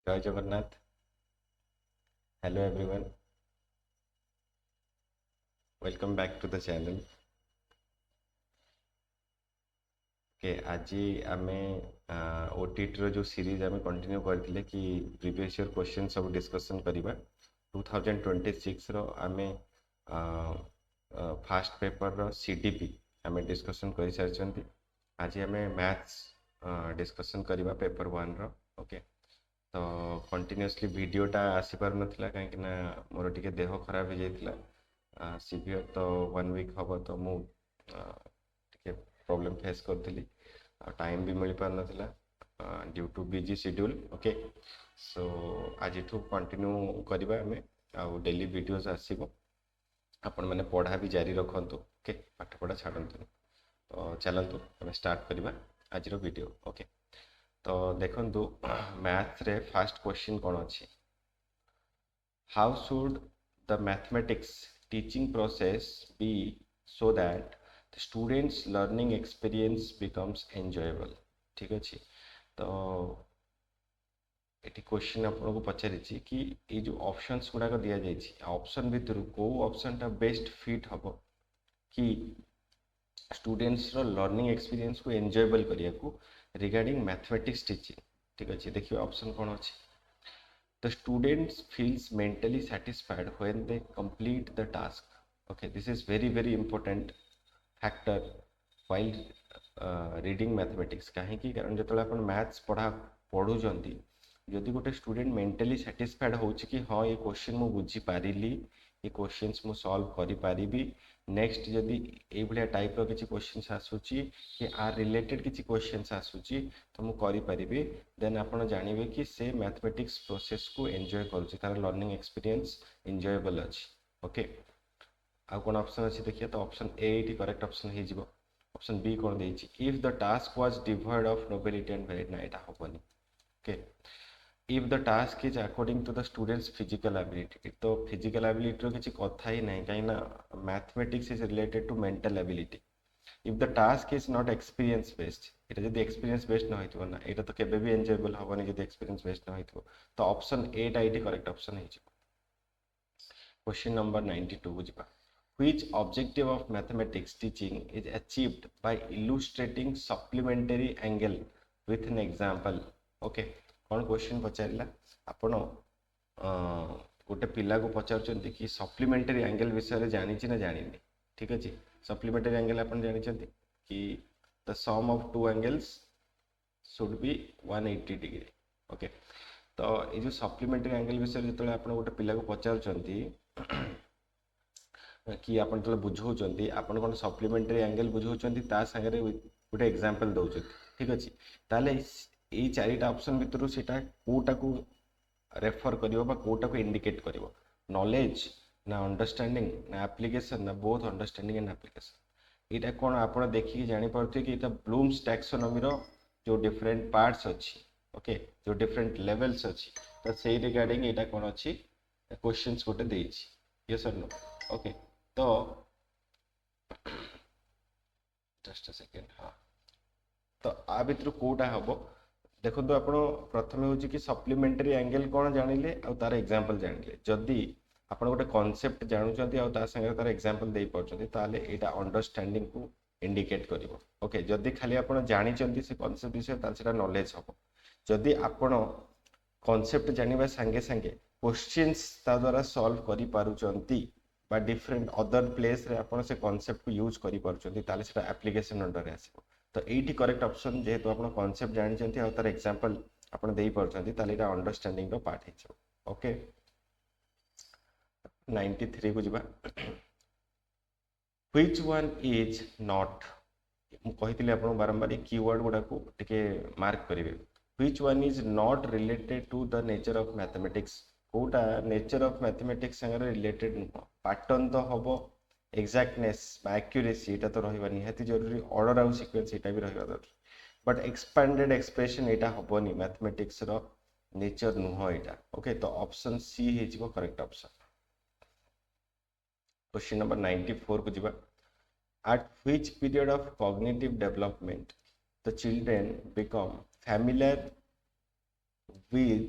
जय Jagannath. Hello everyone, welcome back to the channel. के आज आम ओटीटी रो जो सीरीज आम कंटिन्यू करथिले कि प्रीवियस ईयर क्वेश्चन सब डिस्कशन करबा 2026 रो आम फास्ट पेपर रो सीडीपी आम डिस्कशन कर सारी। आज आम मैथ्स डिस्कशन करबा पेपर 1 रो। ओके, तो कंटिन्यूअसली वीडियोटा आसी पार नथिला कहीं ना मोर टिके देह खराब हो जाइतिला सीवियर। तो 1 वीक हम तो मु टिके प्रॉब्लम फेस करथिली, टाइम भी मिल पार नथिला due to busy schedule. Okay, so आज कंटिन्यू करबा हमें आउ डेली वीडियोस आसीबो। आपण माने पढ़ा भी जारी रखंतु। ओके, पाठ पढ़ा छाड़ंतु। तो चलंतु हमें स्टार्ट करबा आज रो वीडियो। ओके, तो देखंतु मैथ्स रे फर्स्ट क्वेश्चन कोन अछि। How should the mathematics teaching process be so that the students learning experience becomes enjoyable? ठीक अछि। तो एटी क्वेश्चन आपको पचारि कि ये जो ऑप्शंस गुड़ाक दिया जाइए ऑप्शन भितर को ऑप्शन टा बेस्ट फिट हम कि स्टूडेंट्स रो लर्निंग एक्सपीरियंस को एंजॉयबल करिया को रिगार्डिंग मैथमेटिक्स टीचिंग। ठीक अच्छे, देखिए ऑप्शन कौन अच्छे। The students feels mentally satisfied when they complete the task. Okay, this is very important factor while reading mathematics। कहीं कारण जो अपन मैथ्स पढ़ुंट जदि गोटे स्टूडेंट मेंटली satisfied हो कि हाँ ये क्वेश्चन मु बुझी पारिली, ये क्वेश्चंस मु सॉल्व करि पारिबी। नेक्स्ट जदि ये टाइप रो किछि क्वेश्चंस आसुची कि आर रिलेटेड किछि क्वेश्चंस आसुची तो मु करि पारिबी। देन आपण जानिबे कि से मैथमेटिक्स प्रोसेस को एंजॉय करूची, तार लर्निंग एक्सपीरियंस एंजॉयबल अछि। ओके, आ कोन ऑप्शन अछि देखिए। तो option A it correct option हे जिवो। ऑप्शन बी कोन देछि, if the task was devoid of nobility and very ना, एटा होबनी। Okay, if the task is according to the students physical ability, तो physical ability रो किछि कथा ही नहीं कहीं ना mathematics is related to mental ability। if the task is not experience based, এটা যদি experience based না হইতো না এটা তো কেবে भी enjoyable হবনি যদি experience based না হইতো। তো অপশন এ টা এটি करेक्ट অপশन हे जिवो। Question number 92 बुझिबा, which objective of mathematics teaching is achieved by illustrating supplementary angle with an example? Okay, कौन क्वेश्चन पचारा आपण गोटे पिला को पचार कि सप्लीमेंटरी एंगल विषय जानी ना जानी। ठीक अच्छे, सप्लीमेंटरी एंगल आप जानते कि the sum of two angles should be 180 degree. Okay, तो ये जो सप्लीमेंटरी एंगल विषय जो आप गोटे पिला को पचार कि आप जो बुझाऊँ आप कौन सप्लीमेंटरी एंगल बुझाऊँ ता सागर गोटे एग्जांपल दौरान। ठीक अच्छे, ताले ये चारिटा ऑप्शन भितर से कोटा को रेफर करिवो बा कोटा को इंडिकेट करिवो, नॉलेज ना अंडरस्टैंडिंग ना एप्लीकेशन ना बोथ अंडरस्टैंडिंग एंड एप्लीकेशन। इटा कोन आपण देखि जानि परथि कि इटा ब्लूम्स टैक्सोनॉमी रो जो डिफरेंट पार्ट्स अछि। ओके, जो डिफरेंट लेवल्स अछि तो सेही रिगार्डिंग इटा कोन अछि क्वेश्चंस गोटे देछि। यस और नो? ओके, तो जस्ट अ सेकंड। हां, तो आ भितर कोटा हबो देखो। आप प्रथम हूँ कि सप्लीमेंटरी एंगल कौन जानिले आ तार एग्जांपल जानिले। जदि आप गोटे कॉन्सेप्ट जानुचंती आ ता संगे तार एग्जांपल दे परचंती ताले एटा अंडरस्टैंडिंग को इंडिकेट करिवो। ओके, जदि खाली आप जानिचंती से कॉन्सेप्ट विषय ताल सेटा नॉलेज हबो। जदि आप कॉन्सेप्ट जानिबा संगे संगे क्वेश्चंस ता द्वारा सॉल्व करि पारुचंती बा डिफरेंट अदर प्लेस रे आप से कॉन्सेप्ट को यूज करि पारुचंती ताले सेटा एप्लीकेशन अंडर आसीबो। तो ये करेक्ट ऑप्शन जेहेतु आप कॉन्सेप्ट जानते और तार एग्जांपल आप दे पार्टी ताले अंडरस्टैंडिंग रो पार्ट है। ओके, 93 को जीवा, व्हिच वन इज नॉट। कही आप बारंबार ये कीवर्ड गुड़ा को टिके मार्क करेंगे। Which one is not related to the nature of mathematics, कोटा नेचर ऑफ मैथमेटिक्स संगे रिलेटेड नुह। पैटर्न तो हम एक्जाक्टनेस एक्यूरेसी एटा तो रहिबा निहाती जरूरी, ऑर्डर आउ सीक्वेंस एटा भी रहिबा दरकार, but expanded expression Etah हबनी mathematics row nature नुह एटा। ओके, तो ऑप्शन सी हे जिवो करेक्ट ऑप्शन। क्वेश्चन नंबर 94 को जिबा, at which period of cognitive development the children become familiar with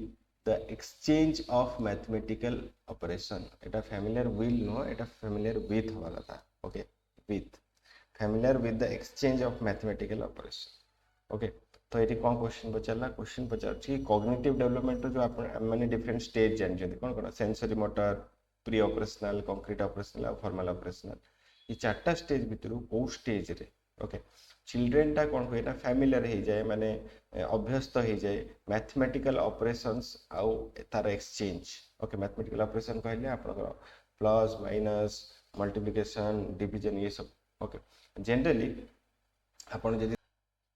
the exchange of mathematical operation Etah familiar will know Etah familiar with हवा कथा okay with familiar with the exchange of mathematical operation okay तो ये कौन question पचारा question पचार cognitive development जो आप मैंने different stage जानते कौन कौन sensory motor pre operational concrete operational और फॉर्मल ऑपरेशनल ये चार्टा स्टेज भितर कौ स्टेज रे ओके चिल्ड्रेन टा कौन हुए ना फैमिलियर हो जाए माने अभ्यस्त हो जाए मैथमेटिकल ऑपरेशंस आउ तार एक्सचेंज ओके मैथमेटिकल ऑपरेशन कहले आपनकर प्लस माइनस मल्टीप्लिकेशन डिवीजन ये सब ओके जनरली आपन जदि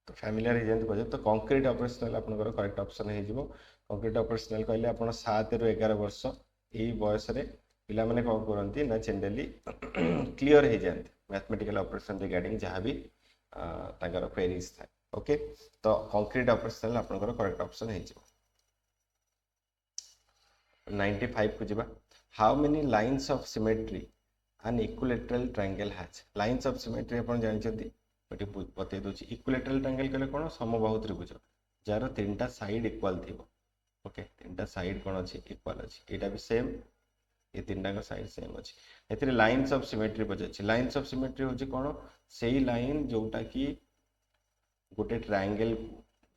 तो फैमिलियर हो जाए तो कंक्रीट ऑपरेशनल आपनकर करेक्ट ऑप्शन हो जिवो कंक्रीट ऑपरेशनल कहले आपन 7 ରୁ 11 वर्ष एई बयस रे पिला माने कौन करती ना जनरली क्लियर हो जाते मैथमेटिकल ऑपरेशन रिगार्डिंग जहाँ भी क्वेरीज था ओके तो कंक्रीट ऑपरेशनल आपनकर करेक्ट ऑप्शन हो 95 को जिबा how many lines of symmetry an equilateral triangle has lines of symmetry अपन जानछथि एटी बतै दोछि इक्विलेटरल ट्रायंगल कहले कोन समबाहु त्रिभुज जार तीनटा साइड इक्वल थिबो ओके तीनटा साइड कोन अछि इक्वल अछि एटा भी सेम ये तीनटा का साइड सेम अछि एथिरे लाइंस ऑफ सिमेट्री पछछि लाइंस ऑफ सिमेट्री होछि कोन सेही लाइन जोटा कि गोटे ट्रायंगल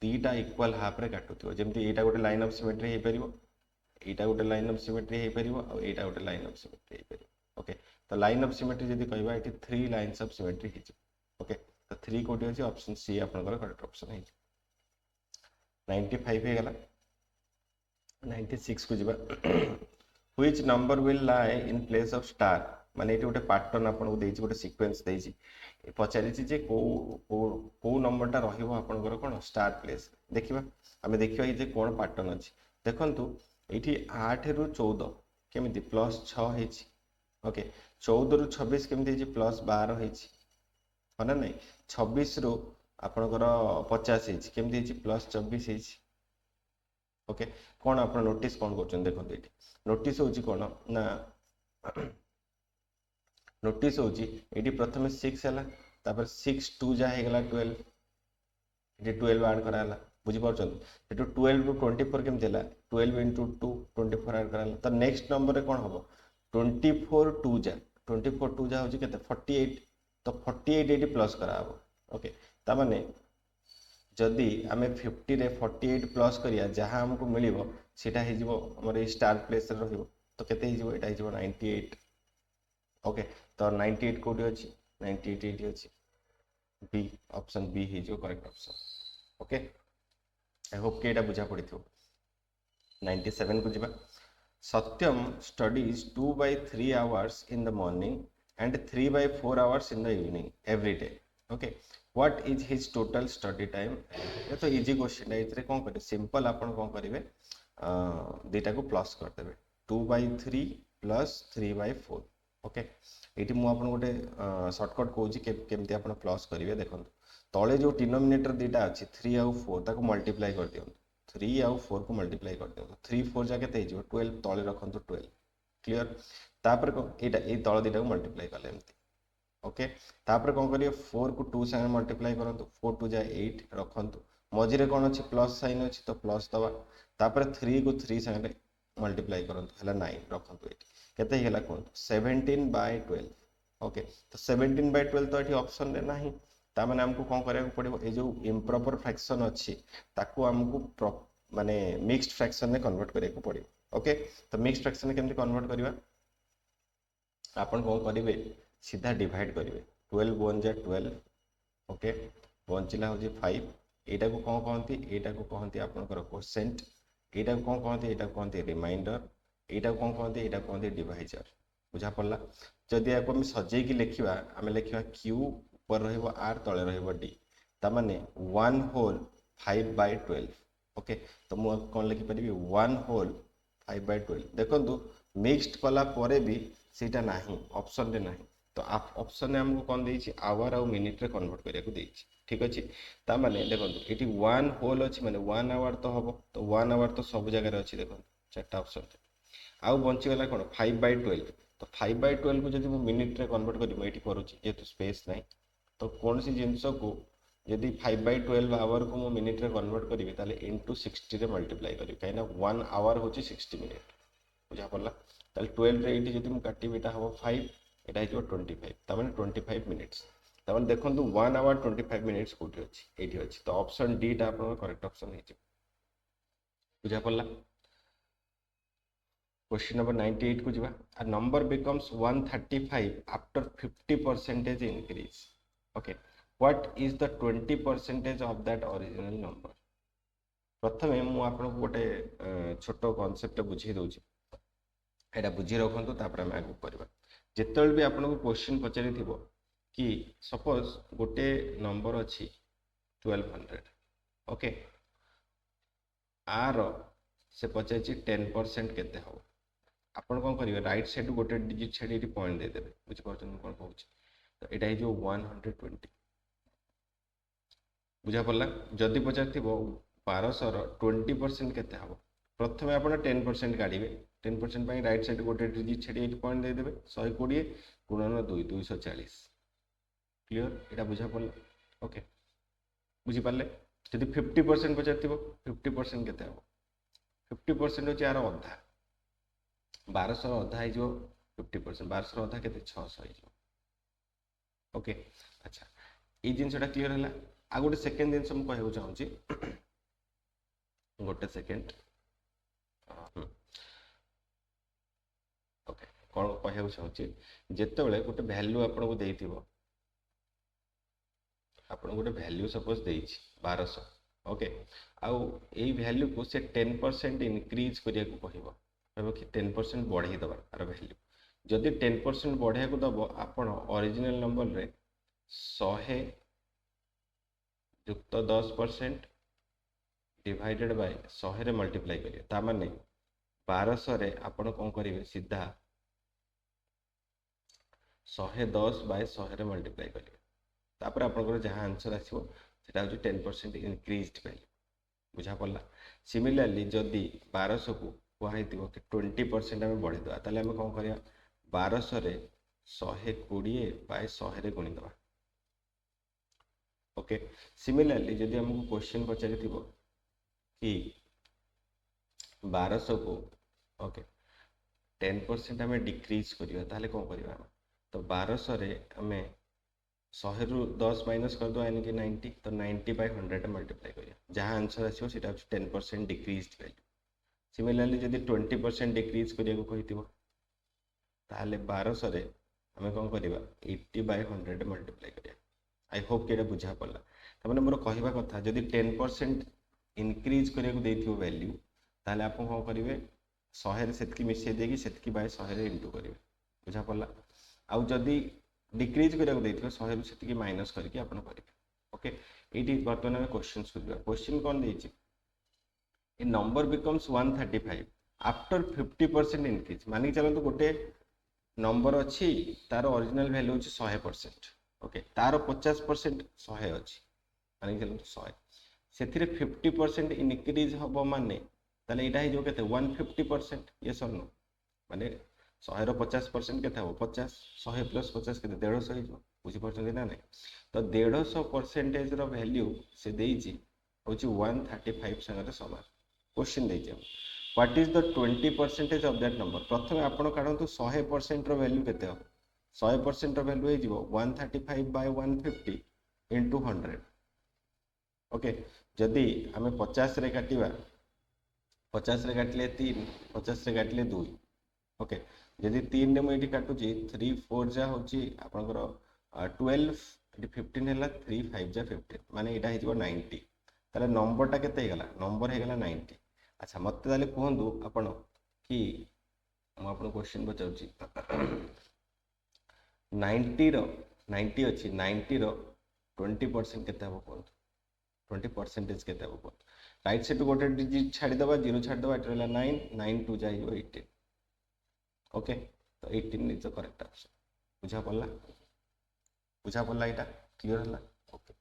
दीटा इक्वल हाफ रे काटुथिबो जेमति एटा गोटे लाइन ऑफ सिमेट्री हे परिबो एटा गोटे लाइन ऑफ सिमेट्री हे परिबो आ एटा गोटे लाइन ऑफ सिमेट्री हे परिबो ओके तो लाइन ऑफ सिमेट्री जदि कहबा एटी 3 लाइंस ऑफ सिमेट्री हे ओके तो 3 कोटी अछि ऑप्शन सी आपनकर करेक्ट ऑप्शन है 95 हे गला 96 को जिबा which number will lie in place of star माने एटी गोटे पैटर्न आपन को देछि गोटे सीक्वेंस देछि पचारिछि जे को नंबरटा रहिबो आपनकर कोन स्टार प्लेस देखिबा हमें देखिबा जे कोन पैटर्न अछि देखंतु एठी 8 ରୁ 14 केमिति प्लस 6 हेछि ओके 14 ରୁ 26 केमिति हेछि प्लस 12 हेछि हना नै 26 ରୁ आपनकर 50 हेछि केमिति हेछि प्लस 24 हेछि ओके कोन आपन नोटिस कोन करछन देखंतु एठी नोटिस होछि कोन ना नोटिस होछि एठी प्रथमे 6 हला तापर 6 2 जा हे गला 12 एठी 12 ऐड कराला बुझि परछन एटू 12 ରୁ 24 केम देला 12 into 2 24 ऐड कराला तो नेक्स्ट नंबर रे कोन हबो 24 2 जा 24 2 जा होछि केते 48 तो 48 एटी प्लस करा हबो ओके ता माने जदि आमे 50 रे 48 प्लस करिया जहां हमको मिलिबो सेटा हे जिवो हमर ए स्टार प्लेस रे रहिबो तो केते हे जिवो एटा हे जिवो 98 ओके तो 98 कोडी अछि 98 एटी अछि बी ऑप्शन बी हे जो correct option okay I hope के एटा बुझा पड़िथो 97 को जिबा सत्यम studies 2/3 hours in the morning and 3/4 hours in the evening every day okay what is his total study time ये तो इजी क्वेश्चन है इतरे कौन करे सिंपल अपन कौन करिवे डेटा को प्लस कर देबे 2/3 प्लस 3/4 ओके एटी मु अपन गोटे शॉर्टकट कहूची केमती अपन प्लस करिवे देखंतु तळे जो डिनोमिनेटर डेटा अछि 3 और 4 ताको मल्टीप्लाई कर दियौ 3 और 4 को मल्टीप्लाई कर दियौ 3 4 जा केते हिजो 12 तळे रखंतु 12 क्लियर तापर एटा ए तळ दिटा को मल्टीप्लाई करले एमती ओके तापर कोन करियो 4 को 2 संगे मल्टीप्लाई करंतु 4 2 जा 8 रखंतु मझिरे कोन अछि प्लस साइन अछि तो प्लस दबा तापर 3 को 3 संगे मल्टीप्लाई करंतु हला 9 रखंतु एटी केते हेला कोन 17/12 ओके तो 17/12 तो एटी ऑप्शन रे नाही ता माने हमको कोन करे पड़िबो ए जो इम्प्रॉपर फ्रैक्शन अछि ताको हमको माने मिक्स्ड फ्रैक्शन में कन्वर्ट करे को पड़िबो ओके तो मिक्स्ड फ्रैक्शन में केमति कन्वर्ट करिवा आपन कोन करिवे सीधा डिवाइड करिवे 12 1 जा 12 ओके बंचिला हो जे 5 एटा को कोन कहंती एटा को कहंती आपनकर कोसेंट एटा को कोन कहंती एटा को कहंती रिमाइंडर एटा को कोन कहंती एटा को कहंती डिवाइजर बुझा पड़ला जदि याको हम सजेई की लिखिबा हमें लिखिबा q ऊपर रहिबो r तळे रहिबो d ता माने 1 होल 5/12 ओके तो मु कोन लिखि परिबी 1 होल 5/12 देखंतु मिक्स्ड कला परे भी सेटा नाही ऑप्शन रे नाही तो आप ऑप्शन ने हमको कोन देछि आवर और मिनिट रे कन्वर्ट करिया को देछि ठीक अछि ता माने देखंतु एटी 1 होल अछि माने 1 आवर तो हबो तो 1 आवर तो सब जगह रे अछि देखंतु चारटा ऑप्शन आउ बंची गला कोन 5/12 तो 5/12 को जदि मु मिनिट रे कन्वर्ट करिबो एटी करूछि जेतु स्पेस नाही तो कौन सी जिंस को जदि 5/12 आवर को मिनिट रे कन्वर्ट करी ताले इनटू 60 रे मल्टीप्लाई करी कहीं 1 आवर होची 60 मिनिट बुझा पड़ला ताले 12 रे एठी जदि मु काटिबे एटा हबो 5 एटा हिजो 25 ता माने 25 मिनिट्स ता माने देखंतु 1 आवर 25 मिनिट्स कोठी अछि एठी अछि तो ऑप्शन डी टा आपन करेक्ट ऑप्शन हिजो बुझा पड़ला। क्वेश्चन नंबर 98 को जीवा a number becomes 135 after 50% increase okay what is the 20% of that original number प्रथमे मु आपन गोटे छोटो कांसेप्ट बुझी दउची एटा बुझी रखंतु तापर हम आगु करबा जेतल भी आपन को क्वेश्चन पचारि थिबो कि सपोज गोटे नंबर अछि 1200 ओके आर से पचाछि 10% केते हो आपण कौन करेंगे राइट साइड गोटे डिजिट छाड़ी पॉइंट दे देबे बुझिपारछन कौन कहूँ तो एटा ही जो 120 बुझा पड़ला जदि पचार थी 1200 20% केते हबो प्रथमे आपण 10% काढिबे 10% पई राइट साइड गोटे डिजिट छाड़ी पॉइंट दे देबे 120 गुणन 2 240 क्लियर एटा बुझा पड़ला ओके बुझी पाले जदि 50% पचार थी 50% केते हबो 50% होची यार अधा 1200 अधा है जो 50% 1200 अधा के 600 है ओके अच्छा ये जिनसटा क्लियर है आ गोटे सेकेंड जिनस मुझे कहूँ चाहूँगी गोटे सेकेंड ओके कौन कहूँ चाहूँगी जिते गोटे भैल्यू आपन को देइथिबो आपन गोटे भैल्यू सपोज देइछि 1200 ओके आउ एई भैल्यू को से 10% इंक्रीज करिया को कहबो कि 10% बढ़ाई दबा आर वैल्यू जदि 10% बढ़ाई को दब आपण ओरिजिनल नंबर रे 100 युक्त 10% डिवाइडेड बाय 100 रे मल्टीप्लाई करिए ता माने 1200 रे आपण कोन करिवे सीधा 110 बाय 100 रे मल्टीप्लाई करिए तापर आपण जहाँ आंसर आसीबो सेटा होची 10% इंक्रीज्ड वैल्यू बुझा पड़ला। सिमिलरली जदि 1200 को कि 20% आम बढ़ी दवा ताले आम कौन करिया 1200 रे 120 बाय 100 रे गुणी दवा ओके सिमिलरली जदि हमको क्वेश्चन पचारि थिबो कि 1200 को ओके 10% आम डिक्रीज करिया ताले कौन करिया तो 1200 रे आम 100 रु 10 माइनस कर दो यानी कि 90 तो 90 बाय 100 मल्टीप्लाई करिया जहाँ आंसर आसीबो सेटा 10% डिक्रीज्ड वैल्यू सिमिलरली जदि 20% डिक्रीज करिया को कहिथिबो ताले 1200 रे हमें कौन करिबा 80 बाय 100 मल्टीप्लाई करिया आई होप कि एटा बुझा पड़ला त माने मोर कहिबा कथा जदि 10% इंक्रीज करिया को देथिबो वैल्यू ताले आप कौन करिवे 100 रे सेतकी मिसे देगी सेतकी बाय 100 रे इनटू करिवे बुझा पड़ला आउ जदि डिक्रीज करिया को देथिबो 100 रे सेतकी माइनस करके आपण करिवे ओके एटी वर्तमान में क्वेश्चन सुनिबा क्वेश्चन कौन देछि ए नंबर बिकम्स 135 आफ्टर 50% इंक्रीज मानि चलतो गोटे नंबर अच्छी तार ओरिजिनल वैल्यू होची 100% ओके तार 50% 100 अच्छी मानि चलतो 100 सेथिरे 50% इंक्रीज हबो माने ताले एटा ही जो केते 150% यस और नो माने 100 रो 50% केते हबो 50 100 प्लस 50 केते 150 ही जो बुझी परछन ना नै तो 150% रो वैल्यू से देइची होची 135 संगे समान क्वेश्चन देइचे what is the 20% of that number प्रथमे आपण काढंतु 100% रो वैल्यू केते हो 100% रो वैल्यू हे जिवो 135 बाय 150 इनटू 100 ओके जदि हमें 50 रे काटिबा 50 रे काटले 3 50 रे काटले 2 ओके जदि 3 रे म एठी काटू जी 3 4 जा होची आपनकर 12 एठी 15 हैला 3 5 जा 15 माने एटा हे जिवो 90 ताले नंबरटा केते हे गला नंबर हे गला 90 अच्छा मत ताले कहंदु आपण कि हम आपण क्वेश्चन बचाउची 90 रो 90 अछि 90 रो 20% केते हबो कहंदु 20% केते हबो कहंदु राइट साइड गोटे डिजिट छाडी दबा 0 छाडी दबा एट रहला 9 9 2 जाई 18 ओके तो 18 इज द करेक्ट आंसर बुझा पड़ला एटा क्लियर हला ओके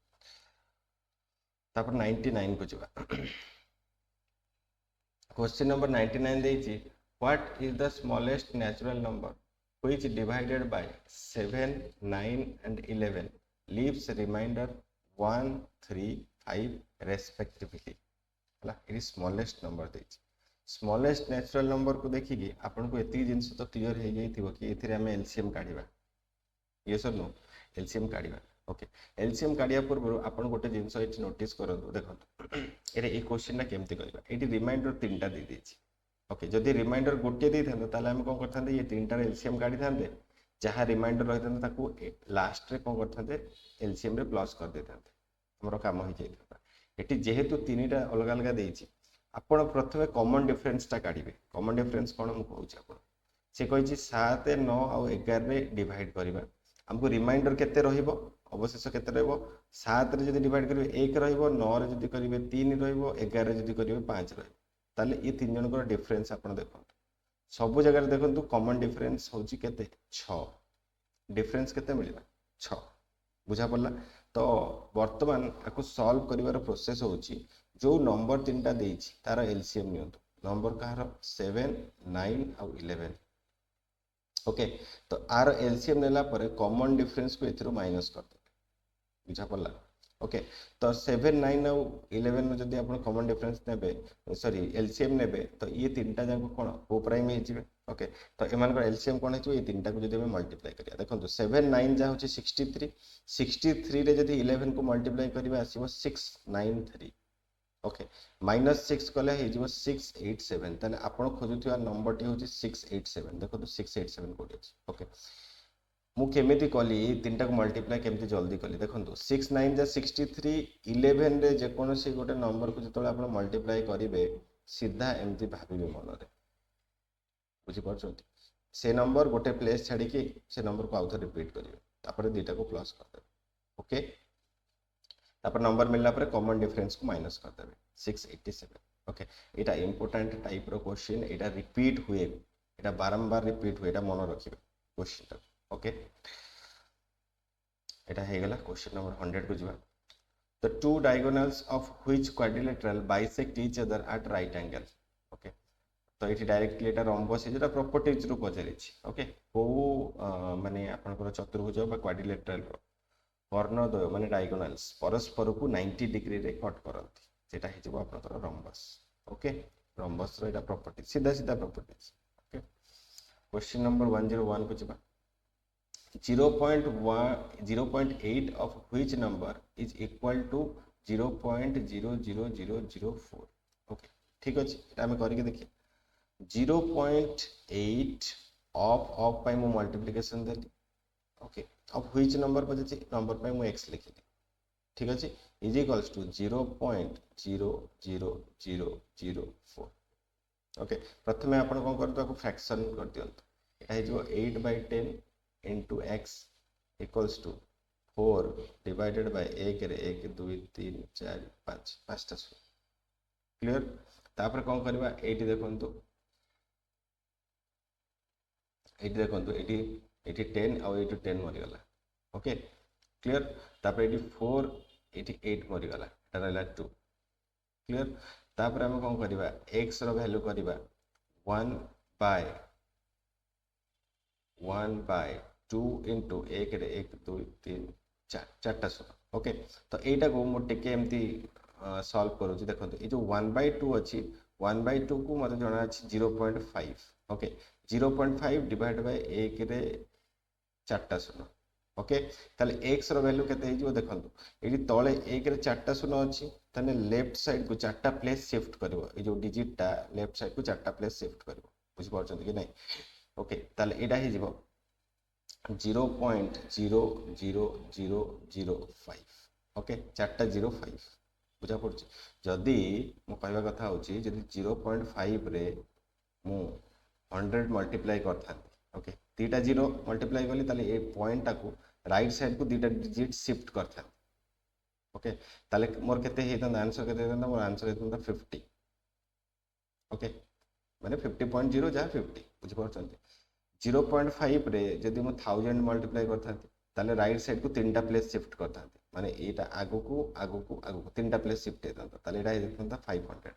तापर 99 को जवा क्वेश्चन नंबर 99 देइछि what is the smallest natural number which divided by 7 9 and 11 leaves remainder 1 3 5 respectively है ये स्मॉलेस्ट नंबर देछि स्मॉलेस्ट नेचुरल नंबर को देखिए आपन को एति जिंस तो क्लियर हो जाइथिबो कि एथिरे हम एलसीएम काढिबा यस और नो एलसीएम काढिबा ओके एलसीएम काढिया पूर्व आपन गोटे जिंस एठी नोटिस करंतु देखंतु एरे ए क्वेश्चन ना केमति करबा एठी रिमाइंडर तीनटा दे देछि ओके जदि रिमाइंडर गोटे दे थांते ताले हम कोन करथांते ये तीनटा एलसीएम काढी थांते जहाँ रिमाइंडर रही था ताकू लास्ट रे कौन करते एलसीएम रे प्लस कर देते हमरो काम हो जाइथा एटी जेहेतु तीनटा अलग अलग देछि आपण प्रथमे कॉमन डिफरेंस ता काढिबे कॉमन डिफरेंस कोन हम कहूची आपण से कहिछि 7 9 और 11 रे डिवाइड करबा हमको रिमाइंडर केते रहिबो अवशेष केते रहइबो 7 रे जदि डिवाइड करिवे 1 रहइबो 9 रे जदि करिवे 3 रहइबो 11 रे जदि करिवे 5 रहइबो ताले ये तीन जन को डिफरेंस आपण देखो सब जगह देखो कॉमन डिफरेंस होची केते 6 डिफरेंस केते मिलबा 6 बुझा पड़ला तो वर्तमान आपको सॉल्व करिवार प्रोसेस होची जो नंबर तीनटा देछि तार एलसीएम नियंतु नंबर कहार 7 9 और 11 ओके तो आर एलसीएम नेला परे कॉमन डिफरेंस को एथिरो माइनस कर दे बुझा पड़ला ओके तो 7 9 और 11 में जदि आपण कॉमन डिफरेंस नेबे सॉरी एलसीएम नेबे तो ये तीनटा जाको कोन को प्राइम हे जिवे ओके तो एमान को एलसीएम कोन हे ये तीनटा को जदि हम मल्टीप्लाई करिया देखंतु 7 9 जा होची 63 63 रे जदि 11 को मल्टीप्लाई करिवा आसीबो 693 ओके -6 कले हे जिवो 687 तने आपण खोजुथिया नंबर टी होची 687 देखंतु 687 कोडी अछि ओके मु केमिति कली तीनटा को मल्टीप्लाई केमिति जल्दी कली देखंतु 6 9 जा 63 11 रे जे कोनोसी गोटे नंबर को जतले आपण मल्टीप्लाई करिवे सीधा एमिति भाबिबे मन रे बुझी परछोंती से नंबर गोटे प्लेस छाडी कि से नंबर को आउथर रिपीट करिवे तापर दुईटा को प्लस कर देबे ओके तापर नंबर मिलला पर कॉमन डिफरेंस को माइनस कर देबे 687 ओके एटा इंपोर्टेंट टाइप रो क्वेश्चन एटा रिपीट हुए एटा बारंबार रिपीट हुए एटा मन रखिबे क्वेश्चन ओके एटा हे गेला क्वेश्चन नंबर 100 को जिबा the two diagonals of which quadrilateral bisect each other at right angle okay तो ये डायरेक्टली एटा रम्बस जेटा प्रॉपर्टीज रो पचारि ओके को माने आपनकर चतुर्भुज बा क्वाड्रिलेटरल रो कर्णद्वय माने डायगोनल्स परस्पर को 90 डिग्री रे कट करंती जेटा हे जबो आपनकर रम्बस ओके रम्बस रो एटा प्रॉपर्टी सीधा सीधा प्रॉपर्टीज ओके क्वेश्चन नंबर 101 को जिबा 0.8 of which number is equal to 0.00004 okay ठीक अछि एटा हम करि के देखि 0.8 ऑफ पाई मु मल्टीप्लिकेशन देली ओके ऑफ व्हिच नंबर पजे नंबर पाई मु x लिखि ठीक अछि इज इक्वल्स टू 0.00004 ओके प्रथमे आपण कोन करतो को फ्रैक्शन कर दियंत एटा हे जो 8/10 into x equals to 4 divided by 1 रे 1 2 3 4 5 पांचटा सु क्लियर तापर कोन करबा एटी देखंतु एटी 10 और एटी 10 मरि गला ओके क्लियर तापर एटी 4 एटी 8 मरि गला एटा रहला 2 क्लियर तापर हम कोन करबा x रो वैल्यू करबा 1/2 into 1 रे 1 2 3 4 चारटा सु ओके तो एटा को मो टिके एमती सॉल्व करू छी देखंतु ए जो 1/2 अछि 1/2 को मते जणा अछि 0.5 ओके 0.5 डिवाइड बाय 1 रे चारटा सु ओके ताले x रो वैल्यू केते हे जो देखंतु एटी तळे 1 रे चारटा सु अछि तने लेफ्ट साइड को चारटा प्लेस शिफ्ट करबो ए जो डिजिट टा लेफ्ट साइड को चारटा प्लेस शिफ्ट करबो बुझ परछन कि नै ओके ताले एटा हे जिवो 0.00005 ओके चारटा 05 बुझा पड़छ जदी मो कहबा कथा होची जदी 0.5 रे मु 100 मल्टीप्लाई करथा ओके तीटा 0 मल्टीप्लाई करली ताले ए पॉइंट टा को राइट साइड को दीटा डिजिट शिफ्ट करथा ओके ताले मोर केते हेता आंसर केते हेता मोर आंसर हेता 50 ओके माने 50.0 जा 50 बुझ परछन 0.5 रे जदि मो 1000 मल्टीप्लाई करथांती ताले राइट साइड को तीनटा प्लेस शिफ्ट करथांती माने एटा आगो को तीनटा प्लेस शिफ्ट हेता ताले एटा हेता 500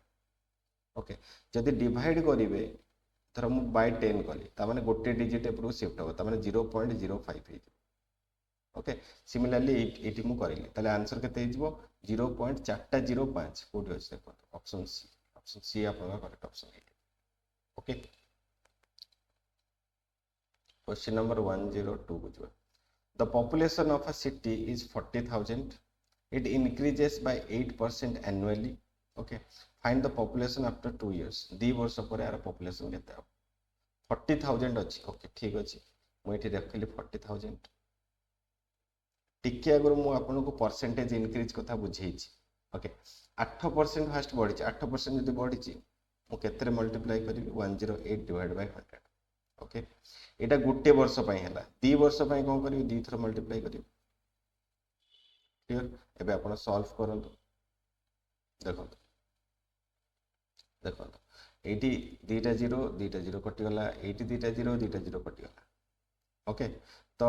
ओके जदि डिवाइड करिवे धर मु बाय 10 कली ता माने गोटे डिजिट एप्रो शिफ्ट हो ता माने 0.05 हे ओके सिमिलारली एटी मु करिली ताले आंसर केते हिजबो 0.405 कोडी अछि देखो ऑप्शन सी आपन करेक्ट ऑप्शन है ओके क्वेश्चन नंबर 102 बुझबा the population of a city is 40,000 it increases by 8% annually okay find the population after 2 years 2 वर्ष पर यार population केते 40,000 अछि ओके ठीक अछि मु एठी रखली 40,000 टिके अगर मु आपन को परसेंटेज इंक्रीज कथा बुझेछि ओके 8% फास्ट बढ़ी 8% जदि बढ़ी मु केतरे मल्टीप्लाई करिवि 108 डिवाइड बाय 100 ओके एटा गुटे वर्ष पई हला 2 वर्ष पई कोन करिवि 2 थर मल्टीप्लाई करिवि क्लियर एबे आपन सॉल्व करंतु देखो देखो एटी दीटा जीरो कटि गला एटी दीटा जीरो कटि गला ओके तो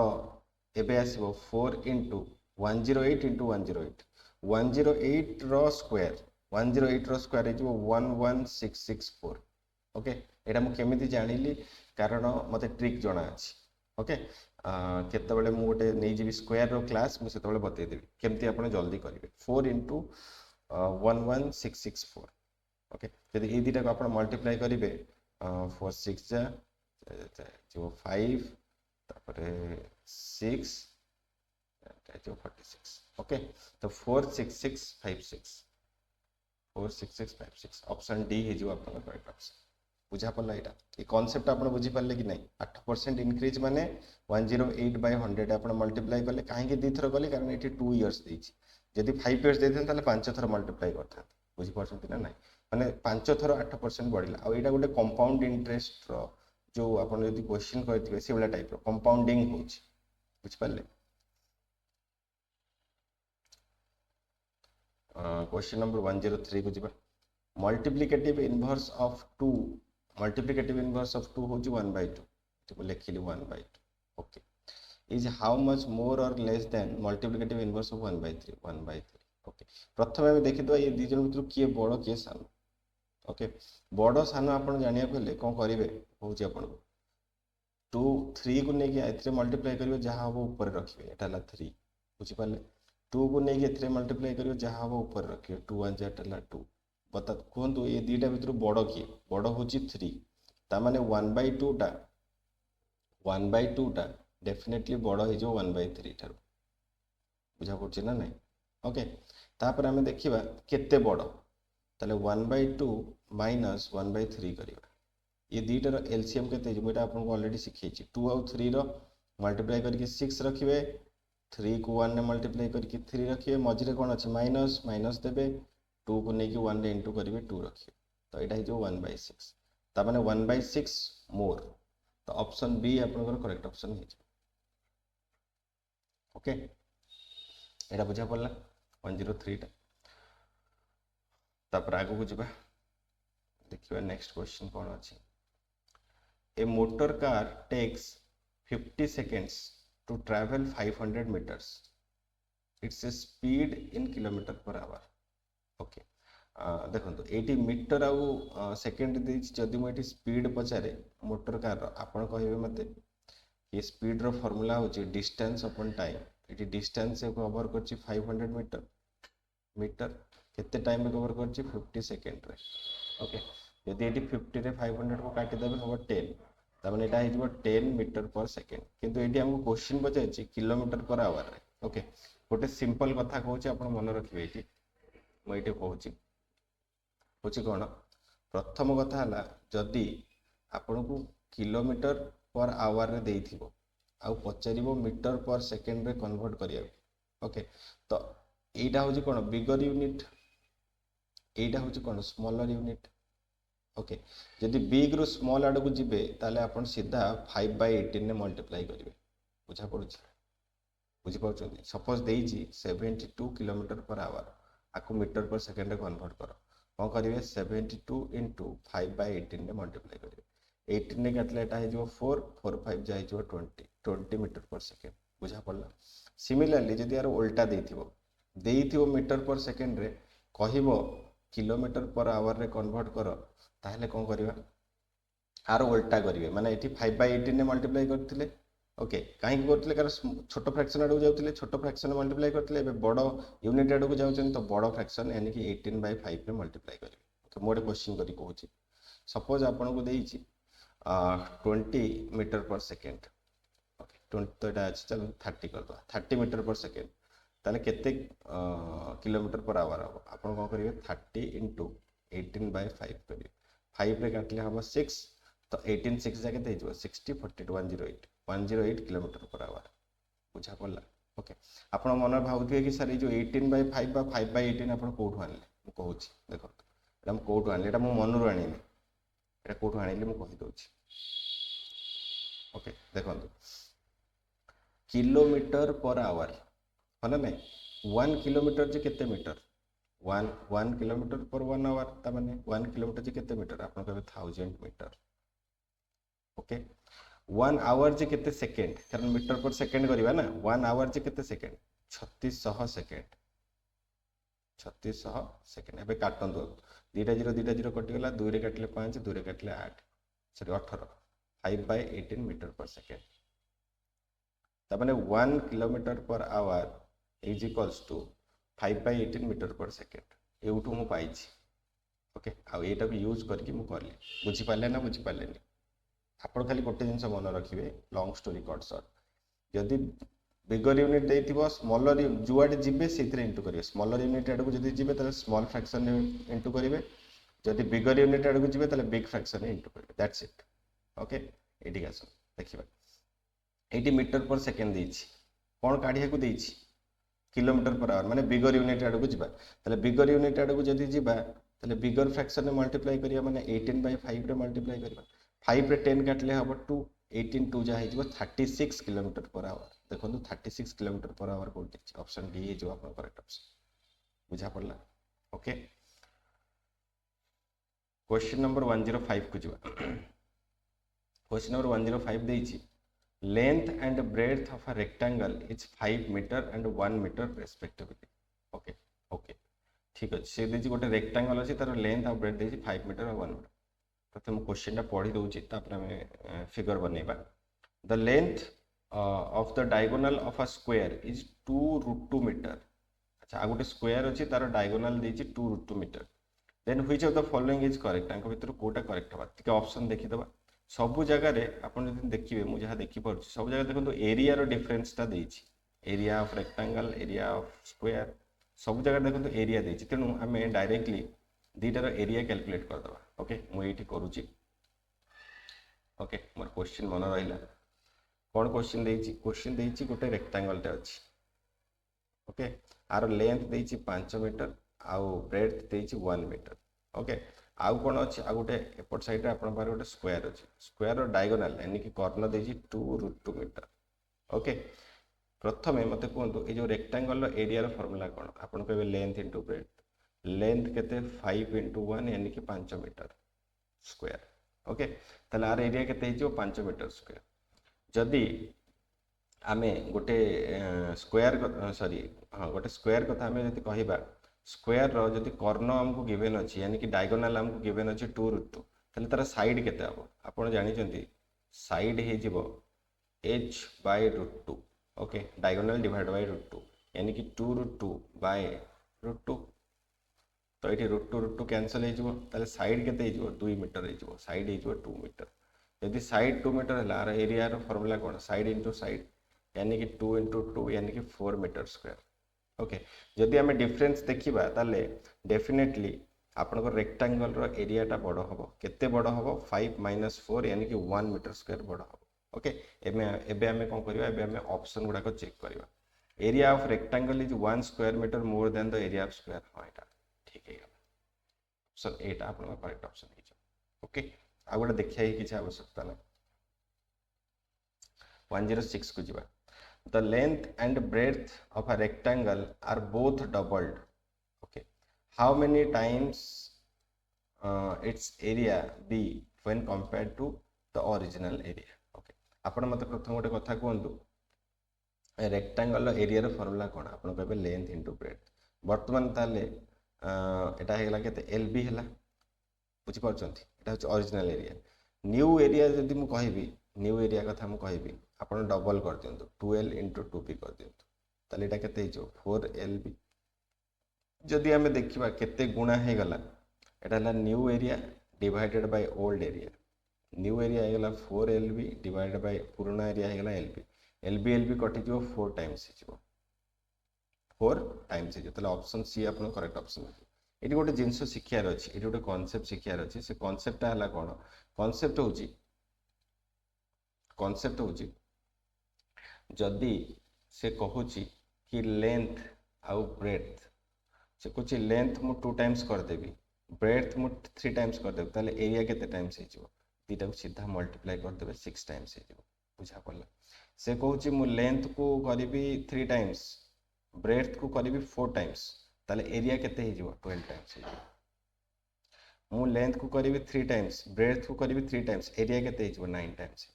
एबे आसीबो 4 into 108 into 108 108 रो स्क्वायर 108 रो स्क्वायर इज 11664 ओके एटा मु केमिति जानिली कारण मते ट्रिक जणा अछि ओके केते बेले मु गोटे नै जीबी स्क्वायर रो क्लास मु सेते बेले बतै देबी केमिति आपण जल्दी करिवे 4 into 11664 ओके यदि ए दिटा को आपण मल्टीप्लाई करिवे 4 6 जा जो 5 तापरे 6 46 ओके तो 46656 46656 ऑप्शन डी हे जो आपन करेक्ट ऑप्शन बुझा पड़ला एटा ए कांसेप्ट आपन बुझी पाले कि नहीं 8% इंक्रीज माने 108 by 100 आपन मल्टीप्लाई करले काहे के दी थर करले कारण एटी 2 इयर्स देछि यदि 5 इयर्स देथन ताले 5 थर मल्टीप्लाई करथान बुझी परछन ना नहीं माने 5 थर 8% बढ़िला आ एटा गोटे कंपाउंड इंटरेस्ट रो जो आपन यदि क्वेश्चन करथिबे से वाला टाइप रो कंपाउंडिंग होछि बुझ पाले क्वेश्चन नंबर 103 को जिबा multiplicative inverse of 2 multiplicative inverse of 2 होची 1/2 तो लिखिली 1/2 okay is how much more or less than multiplicative inverse of 1/3 1/3 okay प्रथम हम देखि दो ये दी जन भितर किए बड़ किए सान ओके बड़ सान आपण जानिया पले कोन करिवे होची आपण 2 3 को ने के एथरे मल्टीप्लाई करिवे जहां हो ऊपर रखिवे एटा ला 3 बुझि पाले 2 को नहीं एथरे मल्टीप्लाई करियो जहां वो ऊपर रखियो 2 1 जाटला 2 बता कोन ये दीटा भीतर बड़ किए बड़ होची 3 ता माने 1/2 टा 1/2 टा डेफिनेटली बड़ हे जो 1/3 थार बुझा पड़छ ना नहीं ओके तापर हमें देखिबा केते बड़ ताले 1/2 माइनस 1/3 करिबा ये दीटा रो एलसीएम केते जे मोटा आपन को ऑलरेडी सिखैछि 2 और 3 रो मल्टीप्लाई करके 6 रखिबे 3 को 1 ने मल्टीप्लाई करके 3 रखिए मझे कौन अच्छे माइनस माइनस देवे 2 को लेकिन 1 ने इंटू करेंगे 2 रखिए तो यहाँ हो 1/6 ताने 1/6 मोर तो ऑप्शन बी आपन करेक्ट ऑप्शन है ओके एटा बुझा पड़ला 103 टा तापर आगु को जिबा देखिबा नेक्स्ट क्वेश्चन कौन अछि a motor car takes 50 seconds to travel 500 meters its a speed in kilometer per hour okay देखो एटी मीटर आउ सेकेंड दे जदि मु एटी स्पीड पचारे मोटर कार आपण कहबे मते ये स्पीड रो फार्मूला होची distance upon time eighty distance से कवर करची 500 मीटर केते टाइम में कवर करची 50 सेकंड रे ओके यदि एटी 50 रे 500 को काटी देबे हो 10 तमने एटा हिजबो 10 मीटर पर सेकंड किंतु एटी हमको क्वेश्चन बचाइछि किलोमीटर पर आवर रे ओके गोटे सिंपल कथा कहूछि आपण मन रखिबे एटी म एटी कहूछि होछि कोन प्रथम कथा हला जदी आपण को किलोमीटर पर आवर रे देइथिबो आ पचारिबो मीटर पर सेकंड रे कन्वर्ट करिया ओके तो एटा होछि कोन बिगर यूनिट एटा होछि कोन स्मॉलर यूनिट ओके जदि बिग रो स्मॉल आड़ को जिबे ताले आपण सीधा 5/18 ने मल्टीप्लाई करिवे बुझा पड़ुछि बुझि पाउछथि सपोज देइछि 72 किलोमीटर पर आवर आको मीटर पर सेकंड रे कन्वर्ट करो कोन करिवे 72 into 5/18 ने मल्टीप्लाई करिवे 18 ने काटले एटा हे जो 4 4 5 जाय जो 20 मीटर पर सेकंड बुझा पड़ला सिमिलरली जदि यार उल्टा देइथिबो मीटर पर सेकंड रे कहिबो किलोमीटर पर आवर रे कन्वर्ट करो ताहले कौन करिवा आर उल्टा करिवे माने एठी 5/18 ने मल्टीप्लाई करथिले ओके कहीं करते कारण छोट फ्रैक्शन आड़क जाते छोट फ्रैक्शन मल्टीप्लाई करते बड़ यूनिट आड़क जाऊँ तो बड़ फ्रैक्शन यानी कि 18/5 मल्टीप्लाई करेंगे तो मुझे क्वेश्चन करी कहूँ सपोज आपन को देइछि 20 मीटर पर सेकेंड ओके 20 तो यहाँ अच्छे चलो 30 कर दो 30 मीटर पर सेकेंड ताले केते किलोमीटर पर आवर हम आपन कौन करेंगे 30 इंटू 18/5 करेंगे 5 रे काटले हम 6 तो 18 6 जाके दे जो 60 42 108 किलोमीटर पर आवर बुझा पड़ला ओके आपण मन भावुथिबे कि सर जो 18/5 बा 5/18 आपण कोठु आनले मु कहूची देखो एटा मु कोठु आनले एटा मु मनरु आनिले एटा कोठु आनिले मु कहि दोची ओके देखो किलोमीटर पर आवर है ना नहीं 1 किलोमीटर जे केते मीटर 1 किलोमीटर पर 1 आवर ता माने 1 किलोमीटर जे केते मीटर आपण कहबे 1000 मीटर ओके 1 आवर जे केते सेकेंड कारण मीटर पर सेकेंड करबा ना 1 आवर जे केते सेकेंड 3600 सेकेंड 3600 सेकेंड एबे काटन दो दीटा जीरो कटि गला 2 रे काटले 5 2 रे काटले 8 सॉरी 18 5/18 मीटर पर सेकेंड ता माने 1 kilometre per hour is equals to 5/18 metre per second एउठू मु पाइछि ओके आ एटा भी यूज करके मु करली बुझी पाले ना बुझी पाले नहीं आपण खाली गोटे जिनस मन रखिए लॉन्ग स्टोरी कट शॉर्ट जदि बिगर यूनिट देथिबो स्मॉलर जुआडे जिबे सेथिरे इंटू करिवे स्मॉलर यूनिट आडको जदि जिबे तले स्मॉल फ्रैक्शन इंटू करिवे जदि बिगर यूनिट आडको जिबे तले बिग फ्रैक्शन इंटू करिवे दैट्स इट ओके एठी गास देखिबा एठी मीटर पर सेकेंड देछि कोन काढिया को देछि किलोमीटर पर आवर माने बिगर यूनिट आडको जिबा तले बिगर यूनिट आडको जदि जिबा तले बिगर फ्रैक्शन ने मल्टीप्लाई करिया माने 18/5 रे मल्टीप्लाई करिबा 5 रे 10 काटले हम 2 18 2 जा हो 36 किलोमीटर पर आवर देखो 36 kilometre per our code option D जो आपन करेक्ट ऑप्शन बुझा पड़ला ओके क्वेश्चन नंबर 105 को जीवा क्वेश्चन नंबर 105 देछि length and breadth of a rectangle is 5 metre and 1 metre respectively okay okay ठीक अछि से देछि गोटे रेक्टेंगल अछि तार लेंथ और ब्रेड्थ देछि 5 मीटर और 1 मीटर प्रथम क्वेश्चन पढ़ी दूसरी फिगर बनइबा the length of the diagonal of a square is 2√2 metre अच्छा आ गोटे स्क्वायर अच्छी तार डायगोनल देछि 2√2 metre then which of the following is correct तांको भीतर कोटा करेक्ट हबा ठीक ऑप्शन देखि दबा सब जगह रे आपण जदि देखिबे मु जहा देखि पड़छ सब जगह देखो एरिया रो डिफरेंस ता देछि area of rectangle area of square सब जगह देखो एरिया देछि तेनु हमें डायरेक्टली दीटार एरिया कैलकुलेट कर दबा ओके मु एठी करूची ओके मोर क्वेश्चन मन रहिला कोन क्वेश्चन देछि गोटे रेक्टेंगल टे अछि ओके आर लेंथ देछि 5 मीटर आउ ब्रेड्थ देछि 1 मीटर ओके आउ कोन अछि आ गोटे एपट साइड रे आपन पारे गोटे स्क्वायर अछि स्क्वायर रो डायगोनल यानी कि कॉर्नर देछि 2√2 मीटर ओके प्रथमे मते कोंतो ए जो रेक्टेंगल रो एरिया रो फार्मूला कोन आपन कहबे लेंथ इनटू ब्रेड्थ लेंथ केते 5 इंटू 1 यानी कि 5 मीटर स्क्वायर ओके ताले आर एरिया केते हिजो 5 मीटर स्क्वायर जदि आमे गोटे स्क्वायर सॉरी हां गोटे स्क्वायर कथा आमे जति कहिबा स्क्वायर रो जति कर्ण हमको गिवन अछि यानी कि डायगोनल हमको गिवन अछि 2√2 ताले तार साइड केते हबो आपण जानि चंती साइड हे जिवो h/√2 okay diagonal divide by √2 यानी कि 2√2 बाय √2 तो ये √2 कैंसल हो ताले साइड केते हो 2 मीटर हो साइड हो 2 मीटर यदि साइड 2 मीटर है आर एरिया रो फार्मूला कोन साइड इंटू साइड यानी कि 2 इंटू 2 यानी कि 4 मीटर स्क्वायर ओके जदि हमें डिफरेंस देखिबा ताले डेफिनेटली आपन को रेक्टेंगल रो एरिया टा बड़ हबो केते बड़ हबो 5 - 4 यानी कि 1 मीटर स्क्वायर बड़ हबो ओके एबे हमें कोन करबा एबे हमें ऑप्शन गुडा को चेक करबा area of rectangle is 1 square metre more than the area of square हां एटा ठीक है ऑप्शन एटा आपन करेक्ट ऑप्शन है ओके आ गोटे देखिया ही किछ आवश्यकता ना 106 को जीवा the length and breadth of a rectangle are both doubled okay how many times its area be when compared to the original area okay आपण मते प्रथम गोटे कथा कहंतु रेक्टेंगल एरिया रो फार्मूला कोन आपण कहबे लेंथ इनटू ब्रेड्थ वर्तमान ताले एटा हेला केते एलबी हेला बुझी परछंती एटा होच ओरिजिनल एरिया न्यू एरिया जदि मु कहबी न्यू एरिया कथा मु कहबी आपण डबल कर दियंतु 2l into 2p कर दियंतु ताले एटा केते हिजो 4lb जदि आमे देखिबा केते गुणा हे गला एटा हला new area divided by old area new area हे गला 4lb डिवाइडेड बाय पुराना एरिया हे गला lb lb कटि जो 4 टाइम्स हिजो 4 टाइम्स हिजो ताले ऑप्शन सी आपण करेक्ट ऑप्शन ये गोटे जिनस शिक्षार अच्छी ये गोटे कॉन्सेप्ट शिक्षार अच्छी से कॉन्सेप्टटा है कौन कॉन्सेप्ट हूँ जदि से कहूँ कि लेंथ आउ ब्रेथ से कहूँ लेंथ मु 2 टाइम्स करदेवी ब्रेथ मु 3 टाइम्स करदेवी ताले एरिया केते टाइम्स हो दीटा सीधा मल्टीप्लाई करदेवे 6 टाइम्स हो बुझा पड़ा से कहूँ मु लेंथ को करी 3 टाइम्स ब्रेथ को करी 4 टाइम्स ताले एरिया केते हो 12 टाइम्स मु लेंथ को करी 3 टाइम्स ब्रेथ को करी 3 टाइम्स एरिया केते हो 9 टाइम्स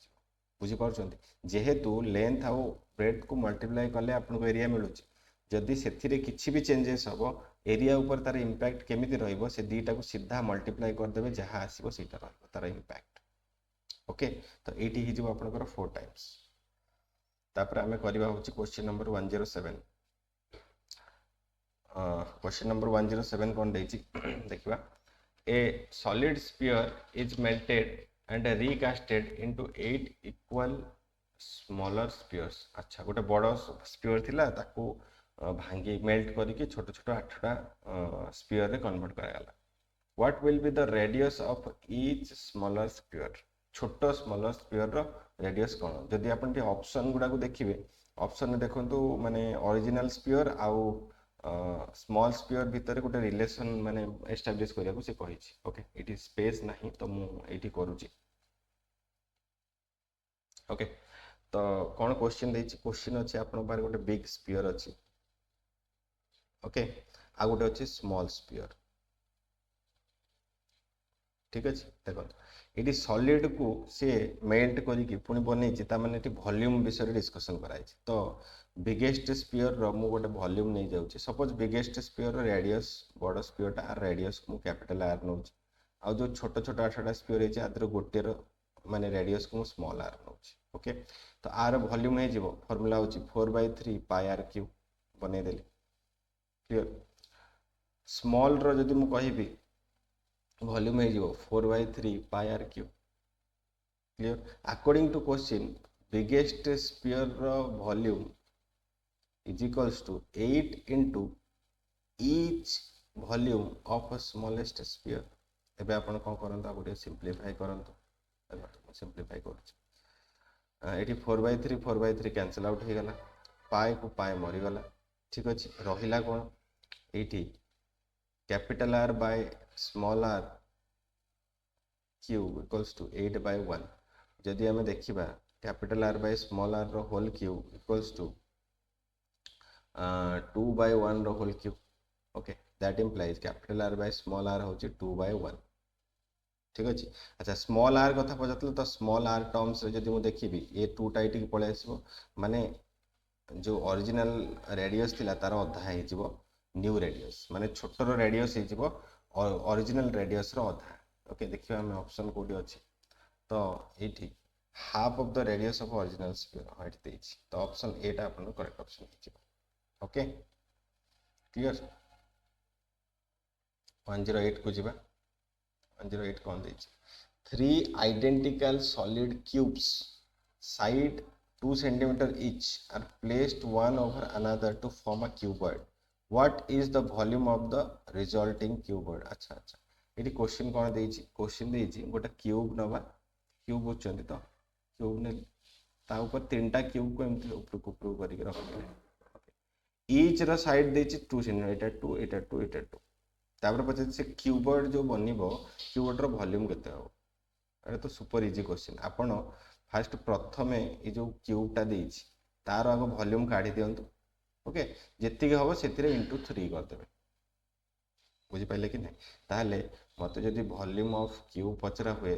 बुझी पार्छन्ति जेहेतु लेंथ आउ ब्रेथ को मल्टीप्लाई कले आपन एरिया मिलूँ जदि से किसी भी चेंजेस हम एरिया ऊपर तार इंपैक्ट केमिति रहइबो से दीटा को सीधा मल्टीप्लाई करदेवे जहाँ आसीबो सेटा रहइबो तार इंपैक्ट ओके तो एटी ही जो आपनकर 4 टाइम्स तापर आमे करबा होची क्वेश्चन नंबर 107 क्वेश्चन नंबर 107 कौन देखा a solid sphere is melted and recasted into 8 equal smaller spheres अच्छा गोटे बड़ स्पीयर थिला ताको भांगी मेल्ट करके छोट छोट 8टा स्पीयर रे कन्वर्ट करागला what will be the radius of each smaller sphere छोट स्मॉलर स्पीयर रो रेडियस कौन जदि आपण ऑप्शन गुडा को देखिबे ऑप्शन देखंतु माने ओरिजिनल स्पीयर आउ स्मॉल स्पीयर भितर गोटे रिलेशन माने एस्टाब्लिश करिया को से कहि छी ओके इट इज स्पेस नाही तो मु एठी करूची ओके तो कौन क्वेश्चन देछि क्वेश्चन अछि आपन पार गोटे बिग स्पीयर अछि ओके आ गोटे अछि स्मॉल स्पीयर ठीक अछि देखो ये सॉलिड को से मेल्ट करिकी पुणी बनई माने वॉल्यूम विषय डिस्कशन कराई तो बिगेस्ट स्पीयर रो मु गोटे वॉल्यूम नहीं जाउची सपोज बिगेस्ट स्पीयर रो रेडियस बड़ स्पीयर टा रेडियस को कैपिटल आर नौ आ जो छोट छोट 8टा स्पीयर है आदर गोटे रो माने रेडियस को स्मॉल आर नौ ओके तो आर वॉल्यूम है जीवो फार्मूला होची 4/3 पाई आर क्यूब बने देली क्लियर स्मॉल रो जदी मु कहिबी वॉल्यूम है 4/3 pi r cube clear according to question biggest sphere रो volume is equals to 8 into each volume of smallest sphere एबे आपण कोन करंत आ गोटे सिंपलीफाई करंत एबे सिंपलीफाई करछ एठी 4/3 कैंसिल आउट हो गला पाई को पाई मरी गला ठीक अछि रहिला कोन एठी capital R by small r cube equals to 8/1 जदि हमें देखिबा capital R by small r रो होल क्यूब इक्वल्स टू 2/1 रो whole cube okay that implies capital R by small r होची 2/1 ठीक अछि अच्छा स्मॉल r कथा पजतले तो स्मॉल r टर्म्स रे जदि मु देखिबी ए 2 टाइट की पळे आसीबो माने जो ओरिजिनल रेडियस थिला तार अधा हे जिवो न्यू रेडियस माने छोटर रेडियस हे जिवो और ओरिजिनल रेडियस रो अधा ओके देखियो हम ऑप्शन कोडी अछि तो एठी half of the radius of original sphere height देछि तो ऑप्शन ए टा अपन करेक्ट ऑप्शन हे जिवो ओके क्लियर 108 को जिबा 108 कोन देछि 3 identical solid cubes side 2 cm each are placed one over another to form a cuboid. What is the volume of the resulting cuboid? अच्छा अच्छा ये क्वेश्चन कौन देछि क्वेश्चन देछि गोटा क्यूब नवा क्यूब बुझछन्ती तो क्यूब ने ता ऊपर तीनटा क्यूब को एमती ऊपर को प्रूव करके रखले ईच रो साइड देछि 2 cm एटा 2 एटा 2 एटा 2 तापर पछे से क्यूबॉइड जो बनिबो क्यूबॉइड रो वॉल्यूम केते हो एटा तो सुपर इजी क्वेश्चन आपण फास्ट प्रथमे ये जो क्यूबटा देछि तार आगो वॉल्यूम काढी दियंतु ओके जेति के हबो सेतिरे इनटू 3 कर देबे बुझी पाइले कि नहीं ताहले मते जदी वॉल्यूम ऑफ क्यूब पचरा हुए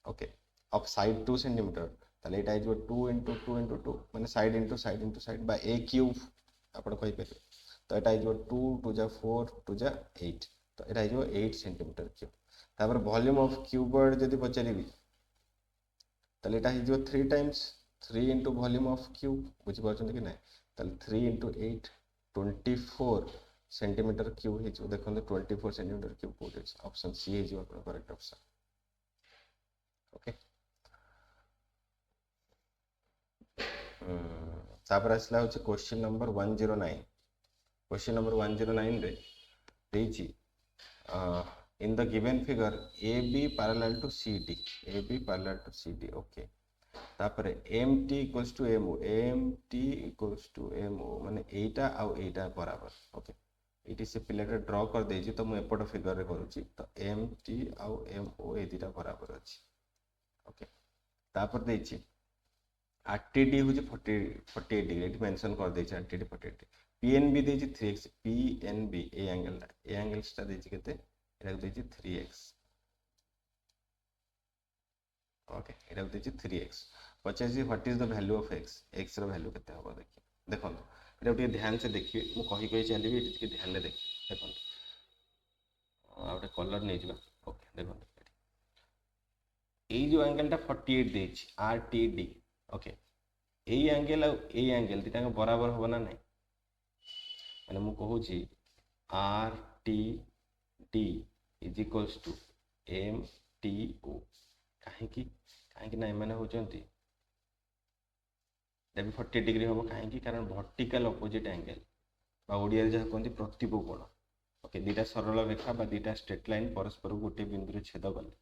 ओके ऑफ साइड 2 cm ताले एटा इज 2 into 2 into 2 माने side into side by A cube आपण कहि पे तो एटा इज 2 2 जा 4 2 जा 8 तो एटा इज 8 cm क्यूब तापर वॉल्यूम ऑफ क्यूबॉइड जदी पचरीबी ताले एटा हिजो 3 times 3 into volume of cube बुझिपार कि ना ताल 3 इंटू 8 24 सेंटीमीटर क्यूब हो देखो 24 सेंटीमीटर क्यूब कौट अच्छे ऑप्शन सी हो करेक्ट ऑप्शन ओके तापर आसला हूँ क्वेश्चन नंबर 109 क्वेश्चन नंबर 109 रे देछि in the given figure AB parallel to CD AB parallel to CD okay तापर MT equals to MO MT equals to MO माने एटा आउ एटा बराबर ओके ये से पिलाटा ड्रॉ कर देछि तो मु एपट फिगर रे करूछि तो MT आउ MO ए दुटा बराबर अछि ओके तापर देछि RTD हो 48 डिग्री मेंशन कर देछि RTD 48 PNB देछि 3x PNB ए एंगल टा देछि केते एटा देछि 3x ओके एटा देछि 3x पचासी what is the value of x x रो वैल्यू केते होबो देखि देखो एटा टिके ध्यान से देखिए मु कहि कहि चलीबी टिके ध्यान ले देखि देखो आउटे कलर नै जिबा ओके देखो ए जो एंगल टा 48 देछि RTD ओके ए एंगल आ ए एंगल दिटा बराबर होबो ना नै माने मु कहूची RTD is equals to MTO कहीं ना एमाने होचंती भी 40 डिग्री हम कहीं कारण वर्टिकल अपोजिट एंगल ओडिया जहाँ कहते प्रतिपो कोण ओके दुटा सरल रेखा दुटा स्ट्रेट लाइन परस्पर गोटे बिंदु छेद कले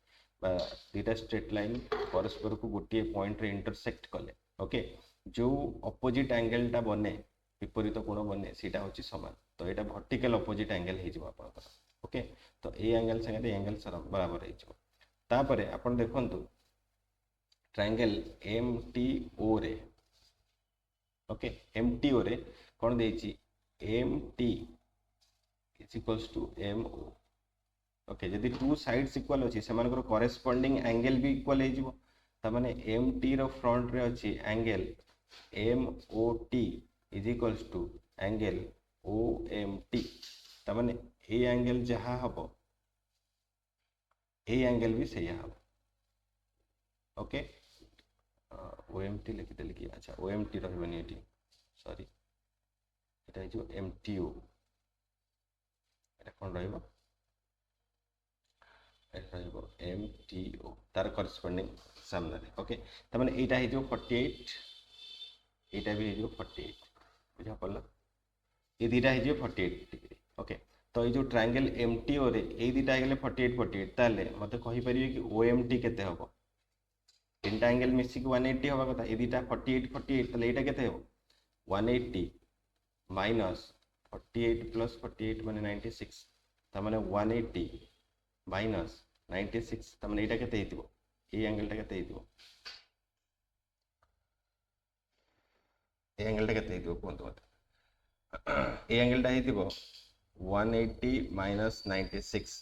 दुटा स्ट्रेट लाइन परस्पर को गोटे पॉइंट रे इंटरसेक्ट कले ओके जो अपोजिट एंगल टा बने विपरीत कोण बने सीटा होची समान तो यहाँ वर्टिकल अपोजिट एंगल हो आपनकर ओके तो ये एंगल संगे एंगल बराबर हो तापरे आपण देखंतु ट्रायंगल MTO रे ओके MTO रे कोन देछि MT is equals to MO okay जदि टू साइड्स इक्वल अछि सेमानकर करेस्पोंडिंग एंगल भी इक्वल हे जिवो त माने MT रो फ्रंट रे अछि angle MOT is equals to angle OMT त माने ए एंगल जहा हबो ए एंगल भी सही हबो ओके OMT लिखि देली कि अच्छा OMT रहबनी एटी सॉरी एटा जो MTO एटा कोन रहइबो एटा रहइबो MTO तार करेस्पोंडिंग सामने ओके त माने एटा हे जो 48 एटा भी हे जो 48 बुझा पड़ला ये दुटा हे जो 48 डिग्री ओके तो ये जो ट्रायंगल MTO रे ए दुटा गेले 48 48 ताले मते कहि परिबे कि OMT केते हबो तीनटा एंगल मिसिक 180 हवा कथा ए दुटा 48 48 ताले एटा केते हो 180 माइनस 48 प्लस 48 माने 96 त माने 180 माइनस 96 त माने एटा केते हेतिबो ए एंगल टा केते हेतिबो ए एंगल टा केते हेतिबो कोन तो ए एंगल टा हेतिबो 180 माइनस 96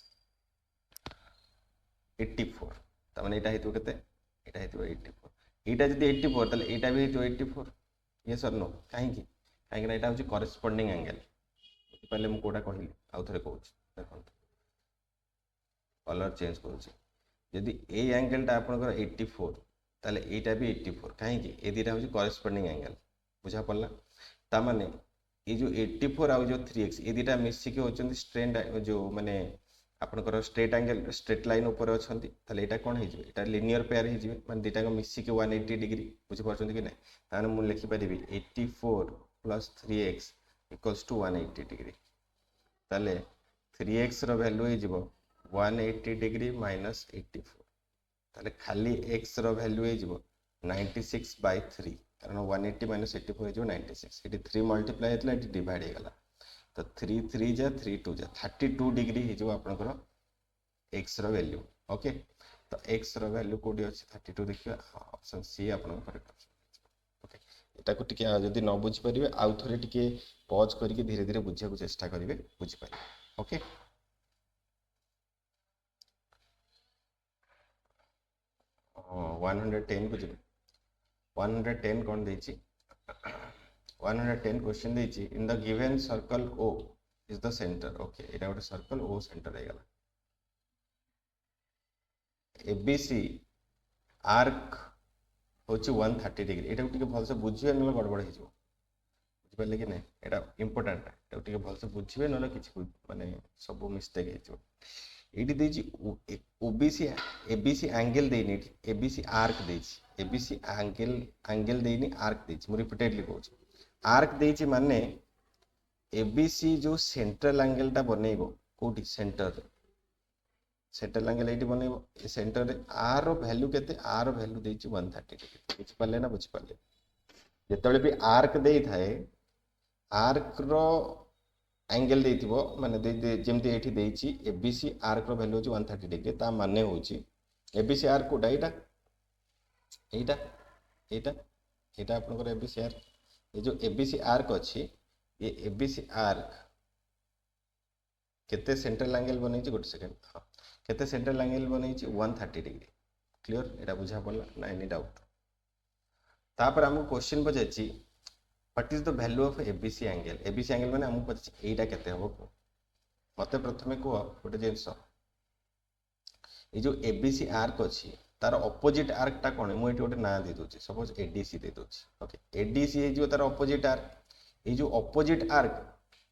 84 त माने एटा हेतिबो केते एटा हेतिबो 84 एटा जदी 84 ताले एटा भी हेतिबो 84 यस और नो काहेकि काहेकि ना एटा होची करेस्पोंडिंग एंगल पहले मु कोडा कहिली आउ थरे कहूची देखो कलर चेंज करूची जदी ए एंगल टा आपनकर 84 ताले एटा भी 84 काहेकि ए दिटा होची करेस्पोंडिंग एंगल बुझा पड़ला ता माने ये जो 84 आउ जो 3x ये दुटा मिसिक होचंदी स्ट्रेट जो माने आपनकर स्ट्रेट एंगल स्ट्रेट लाइन ऊपर अछंती ताले एटा कोन हे जिवे एटा लिनियर पेयर हे जिवे माने दुटा को मिसिक 180 डिग्री बुझि परछंती कि नै ताने मु लिखि परिबी 84 plus 3x equals to 180 degree ताले 3x रो वैल्यू हे जिवो 180 डिग्री माइनस 84 ताले खाली x रो वैल्यू हे जिवो 96 बाय 3 कारण 180 माइनस 84 जो 96 ये 3 मल्टीप्लाई हेतला ये डिवाइड हे गला तो 3 3 जा 3 2 जा 32 डिग्री हे जो आपनकर x रो वैल्यू ओके तो x रो वैल्यू कोडी अछि 32 देखियो ऑप्शन सी आपन करेक्ट ऑप्शन ओके एटा को टिके जदी न बुझी परिबे आउ थरे टिके पॉज करके धीरे धीरे बुझिया को चेष्टा करिवे बुझी परिबे ओके 110 को जिबे 110 कौन देछि 110 क्वेश्चन देछि in the given circle O is the centre okay एटा गोटे सर्कल O सेंटर हे गला ABC आर्क होची 130 डिग्री एटा टिके भलसे बुझिए न गड़बड़ हो बुझिपारे कि नहीं एटा इंपोर्टेंट एटा टिके भलसे बुझिए न किसी माने सब मिस्टेक हो एटी देछि ओबीसी एबीसी एंगल देनी एबीसी आर्क देछि एबीसी एंगल देनी आर्क देछि मु रिपीटेडली कहूँ आर्क देछि माने एबीसी जो सेंट्रल एंगल टा बनेइबो कोठी सेंटर सेंट्रल एंगल एटी बनेइबो ए सेंटर रे आर रो वैल्यू केते आर रो वैल्यू देछि 130 डिग्री बुझि पाले ना बुझि पाले जेतबे भी आर्क देई थाए आर्क रो एंगल देथिबो माने जेमति एठी देछि एबीसी आर्क रो वैल्यू होछि 130 डिग्री ता माने होछि एबीसी आर्क कोडा एटा एटा एटा एटा आपनकर एबीसी आर्क ये जो एबीसी आर्क अछि ये एबीसी आर्क केते सेंट्रल एंगल बनेछि गोटे सेकंड हां केते सेंट्रल एंगल बनेछि 130 डिग्री क्लियर एटा बुझा पड़ला ना एनी डाउट तापर हमको क्वेश्चन पचाछि what is the value of ABC angle माने हमको पचाछि एटा केते हबो मते प्रथमे को गोटे जिंस ये जो एबीसी आर्क अछि तार ऑपोजिट आर्क टा कोन मु एटी गोटे ना दे दोछि सपोज एडीसी दे दोछि ओके एडीसी हे जो तार ऑपोजिट आर्क ये जो ऑपोजिट आर्क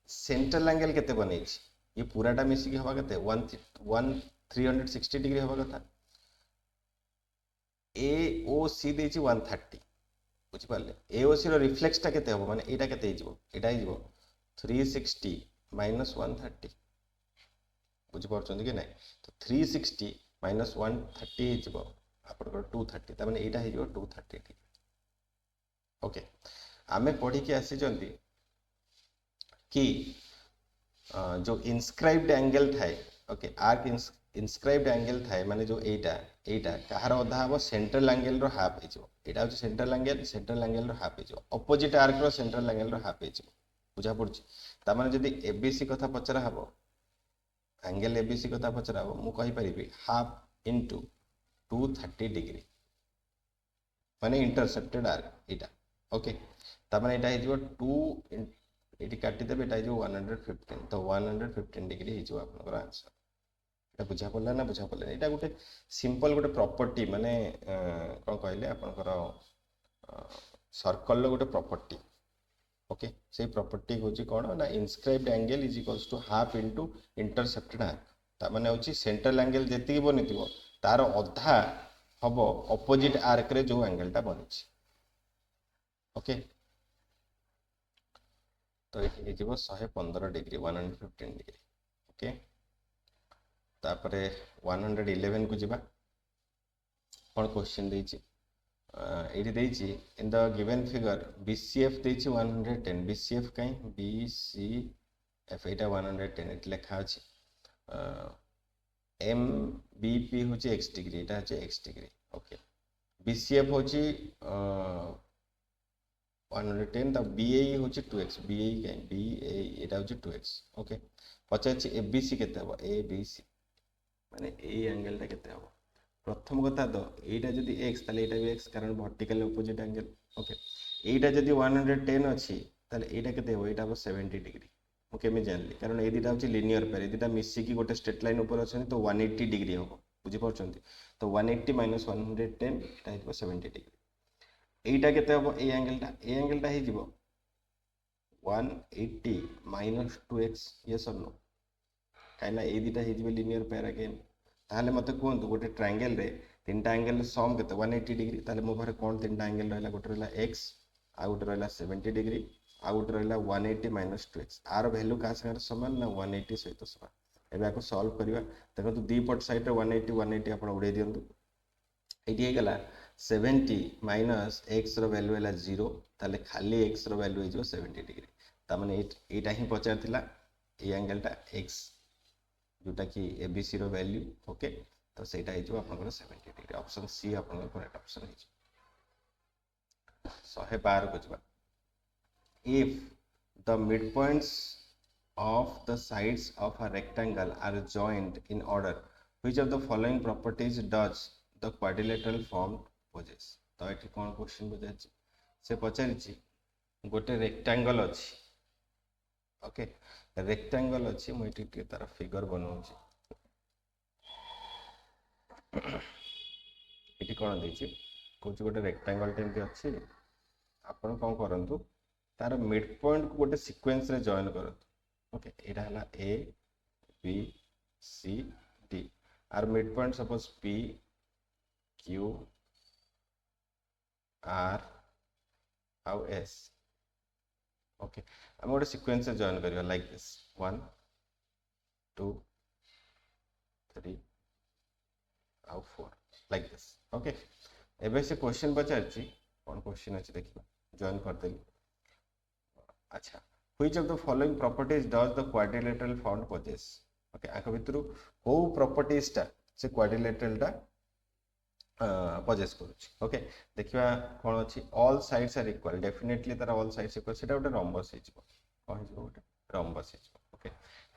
सेंट्रल एंगल केते बनेछि ये पूराटा मिसिक हवा केते 360 डिग्री हवा कथा एओसी देछि 130 बुझि पाले एओसी रो रिफ्लेक्स टा केते हबो माने एटा केते हिजबो एटा हिजबो 360 माइनस 130 बुझि परछन कि नहीं तो 360 माइनस 130 हिजबो आपन 230 त माने एटा हिजबो 230 डिग्री ओके आमे पढी के आसी जंदी कि जो इनस्क्राइब्ड एंगल थाए ओके आर्क इनस्क्राइब्ड एंगल थाए माने जो एटा एटा कहार अधा हबो सेंट्रल एंगल रो हाफ हिजो एटा हो सेंट्रल एंगल रो हाफ हिजो ऑपोजिट आर्क रो सेंट्रल एंगल रो हाफ हिजो बुझा पड़छि ता माने जदी एबीसी कथा पचरा हबो एंगल एबीसी कथा पचरा हबो मु कहि परिबी हाफ इनटू 230 डिग्री माने इंटरसेप्टेड आर्क एटा ओके ता माने एटा हिजो 2 एटी काटी देबे एटा जो 115 तो 115 डिग्री हिजो आपनकर आंसर एटा बुझा पड़ला ना बुझा पड़ला एटा गोटे सिंपल गोटे प्रॉपर्टी माने कोन कहले आपनकर सर्कल लो गोटे प्रॉपर्टी ओके से प्रॉपर्टी होची कोन ना inscribed angle is equals to half into intercepted arc ता माने होची सेंट्रल एंगल जेति बनितिबो तार अधा हबो ऑपोजिट आर्क रे जो एंगल टा बनिछि ओके तो ये 115 डिग्री 115 डिग्री ओके तापरे 111 को जिबा कोन क्वेश्चन देछि एठी देछि in the given figure BCF देछि 110 बीसीएफ काई बीसीएफ एटा 110 एट लेखा अछि एमबीपी होछि x डिग्री एटा अछि x डिग्री ओके बीसीएफ होछि 110 द बीए होछि 2x बीए काई बीए एटा होछि 2x ओके पचाछि एबीसी केते हबो एबीसी माने ए एंगल टा केते हबो प्रथम कथा तो एटा जदी x ताले एटा भी x कारण वर्टिकल ऑपोजिट एंगल ओके एटा जदी 110 अछि ताले एटा केते हबो एटा हबो 70 डिग्री मु केमे जानली कारण ए दिटा होछि लिनियर पेयर ए दिटा मिसी की गोटे स्ट्रेट लाइन ऊपर अछि तो 180 डिग्री हबो बुझि परछंती तो 180 माइनस 110 एटा हिजबो 70 डिग्री एटा केते हबो ए एंगल टा हिजबो 180 माइनस 2x यस और नो काइना ए दिटा हिजबो लिनियर पेयर अगेन ताले मते कोन गोटे ट्रायंगल रे तीनटा एंगल सम केते 180 डिग्री ताले मो भरे कोन तीनटा एंगल रहला गोटे रहला x आ गोटे रहला 70 डिग्री आ गोटे रहला 180 माइनस 2x आर वैल्यू का संगे समान ना 180 सहित समान एबे आको सॉल्व करिवा देखो तो दी पट साइड रे 180 आपण उड़े दियंतु एटी हे गला 70 माइनस x रो वैल्यू हैला 0 ताले खाली x रो वैल्यू हे जो 70 डिग्री ता माने एटा ही पचार थिला ए एंगल टा x जोटा कि एबीसी रो वैल्यू ओके तो सेटा हे जो आपन 70 डिग्री ऑप्शन सी आपन करेक्ट ऑप्शन हे 112 को जबा if the midpoints of the sides of a rectangle are joined in order which of the following properties does the quadrilateral form possess तो एठी कोन question बुझाछि से पचारिछि गोटे रेक्टेंगल अछि ओके रेक्टेंगल अछि मु एठी के तार फिगर बनौछि एठी कोन दैछि कौन गोटे रेक्टांगल टेमती अच्छी आपण कौन करूँ तार मिड पॉइंट को गोटे सीक्वेंस रे जॉइन करंतु ओके एटा हला ए बी सी डी आर mid point suppose P Q R आउ एस ओके हम गोटे सीक्वेंस रे जॉइन करबा लाइक दिस 1 2 3 आउ 4 लाइक दिस ओके एबे से क्वेश्चन पचारछि कौन क्वेश्चन अछि देखिबा जॉइन कर देली अच्छा which of the following properties does the quadrilateral found possess okay आक भितरु को प्रॉपर्टीज टा से क्वाड्रिलेटरल टा पोजेस करूछि ओके देखिबा कोन अछि all sides are equal definitely तार ऑल साइड्स इक्वल सेटा गोटे रॉम्बस हिजबो कोन हिजबो गोटे रॉम्बस हिजबो ओके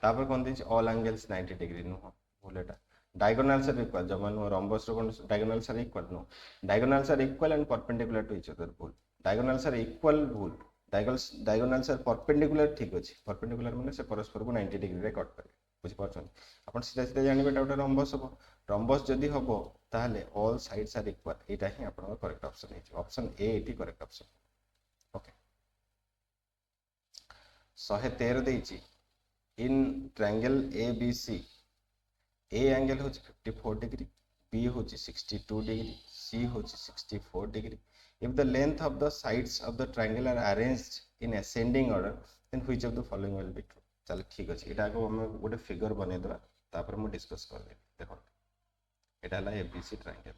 तापर कोन दिछि ऑल एंगल्स 90 डिग्री नो भूल एटा डायगोनल्स आर इक्वल जमन रॉम्बस रो कोन diagonals are equal no diagonals are equal and perpendicular to each other भूल डायगोनल्स आर इक्वल भूल डायगोनल्स आर परपेंडिकुलर ठीक अछि परपेंडिकुलर माने से परस्पर को 90 डिग्री रे कट करे बुझि परछन अपन सीधा सीधा जानिबे एटा गोटे रॉम्बस हो रॉम्बस जदी हबो ताहले ऑल साइड्स आर इक्वल एटा ही आपन करेक्ट ऑप्शन है ऑप्शन ए एटी करेक्ट ऑप्शन ओके 113 देछि in triangle ABC A angle होछि 54 डिग्री B होछि 62 डिग्री C होछि 64 degree if the length of the sides of the triangle are arranged in ascending order then which of the following will be true चल ठीक अछि एटा को हम गोटे figure बनै देबा तापर हम डिस्कस कर ले देखो एटा ला ABC ट्रायंगल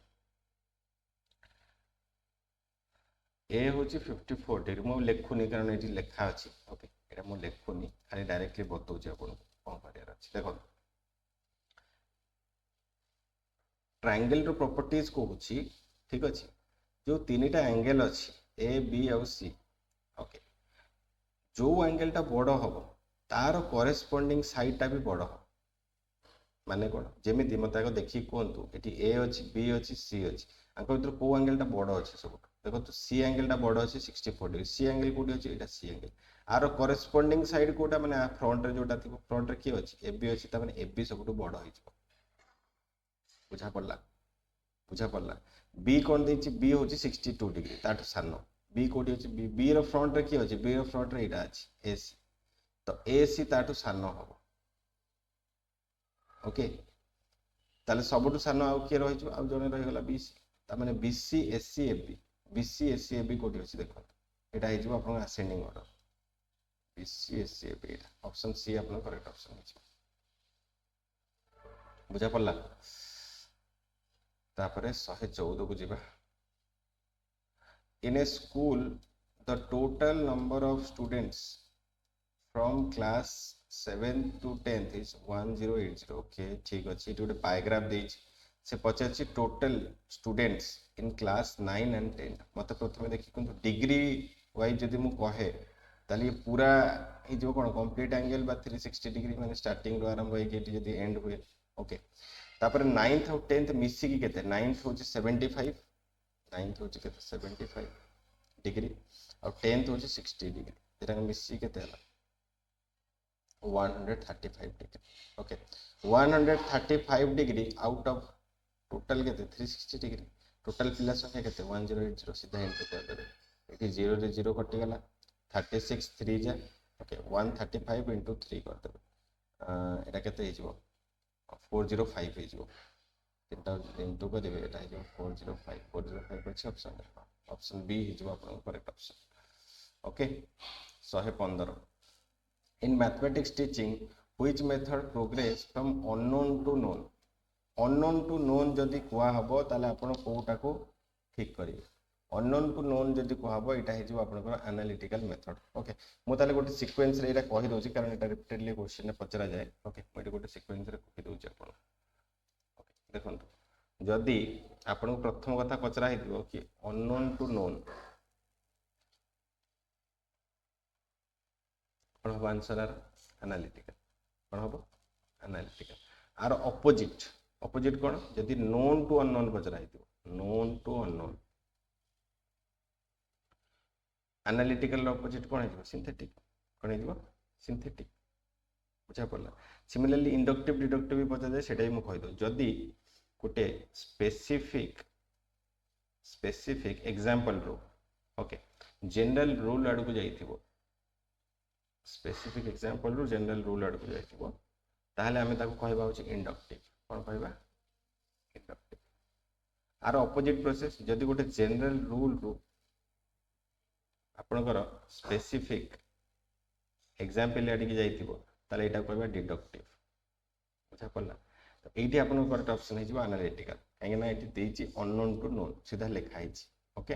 A होछि 54 डिग्री मो लेखुनी कारण एटी लेखा अछि ओके एटा मो लेखुनी खाली डायरेक्टली बतौ छै आपन कोन करियार अछि देखो ट्रायंगल रो प्रॉपर्टीज को होछि ठीक अछि जो तीनटा एंगल अच्छी ए बी और सी ओके जो एंगल टा बड़ हम तार करेस्पोंडिंग साइड टा भी बड़ हम माने कौन जमी मत आगे देखिए कहतु ये ए अच्छी बी अच्छी सी अच्छी आंक भर कौ एंगल टा बड़ अच्छे सब देखो सी एंगल टा बड़ अच्छे 64 डिग्री सी एंगल कौटी अच्छे यहाँ सी एंगल आर करेस्पोंडिंग साइड कोटा मैंने फ्रंट रे जोटा थी फ्रंट रे किए अच्छी ए बी अच्छी मैंने ए बी सब बड़ हो बुझा पड़ला बी कौन देछि बी होछि 62 डिग्री ताठ सानो बी कोठी होछि बी रो फ्रंट रे की होछि बी रो फ्रंट रे इटा अछि एसी तो एसी ताठ सानो हो ओके ताले सबटु सानो आउ के रहि छु आउ जने रहि गला बीसी ता माने बीसी एससी एबी कोठी होछि देखो एटा हि छु आपन ascending order BC SC AB एटा ऑप्शन सी आपन करेक्ट ऑप्शन हि बुझा पड़ला तापरे 114 को जीवा in a school the total number of students from class 7th to 10th is 1080 okay ठीक अछि इट गोटे पाइग्राफ देछि से पचाछि total students in class 9 and 10 मते प्रथमे देखि कोन डिग्री वाइज जदि मु कहे ताली पूरा ए जो कोन कंप्लीट एंगल बा 360 डिग्री माने स्टार्टिंग रो आरंभ होई के जदि एंड हुए ओके तापर 9th और 10th मिसी की केते 9th होछि 75 9th होछि केते 75 डिग्री और 10th होछि 60 डिग्री एटा मिसी केते हला 135 degree okay 135 degree out of total केते 360 डिग्री टोटल पिला संख्या केते 1080 सीधा इनटू कर देबे एटी 0 रे 0 कटि गला 36 3 जा ओके 135 into 3 कर देबे एटा केते हिजबो 405 हिजबो तीनटा इनटू कर देबे एटा हिजबो 405 अछि ऑप्शन ऑप्शन बी हिजबो आपन correct option okay 115 in mathematics teaching which method progress from unknown to known जदि कुआ हबो ताले आपण कोटा को ठीक करिवे unknown to known जदि कुआ हबो एटा हिजबो आपण एनालिटिकल मेथड ओके मु ताले गोटे सीक्वेंस रे एटा कहि दोछि कारण एटा रिपीटेडली क्वेश्चन में पचरा जाए ओके मु एटा गोटे सीक्वेंस रे कहि दोछि आपण ओके देखंतु जदि आपण प्रथम कथा पचरा हिदिबो कि unknown to known कौन हम आंसर आर एनालिटिकल कौन हम एनालिटिकल आर ऑपोजिट कौन जदि नोन टू अननोन पचरा known to unknown analytical opposite कौन है सिंथेटिक कौन है सिंथेटिक बुझा पड़ला सिमिलरली इंडक्टिव डिडक्टिव भी पचा जाए सेटा भी मु कहि दो जदि गोटे specific specific example rule okay general rule आड़ को जाइथिबो स्पेसिफिक एग्जांपल रू जनरल रूल आड़ को जाइथिबो ताहले हमें ताको कहबा होची इंडक्टिव कोन कहबा इंडक्टिव आर ऑपोजिट प्रोसेस जदि गोटे जनरल रूल रू आपनकर स्पेसिफिक एग्जांपल आड़ के जाइथिबो ताले एटा कहबा डिडक्टिव बुझा पड़ला तो एठी आपन करेक्ट ऑप्शन है एनालिटिकल कहीं ना एठी देछि अननोन टू नोन सीधा लिखा है okay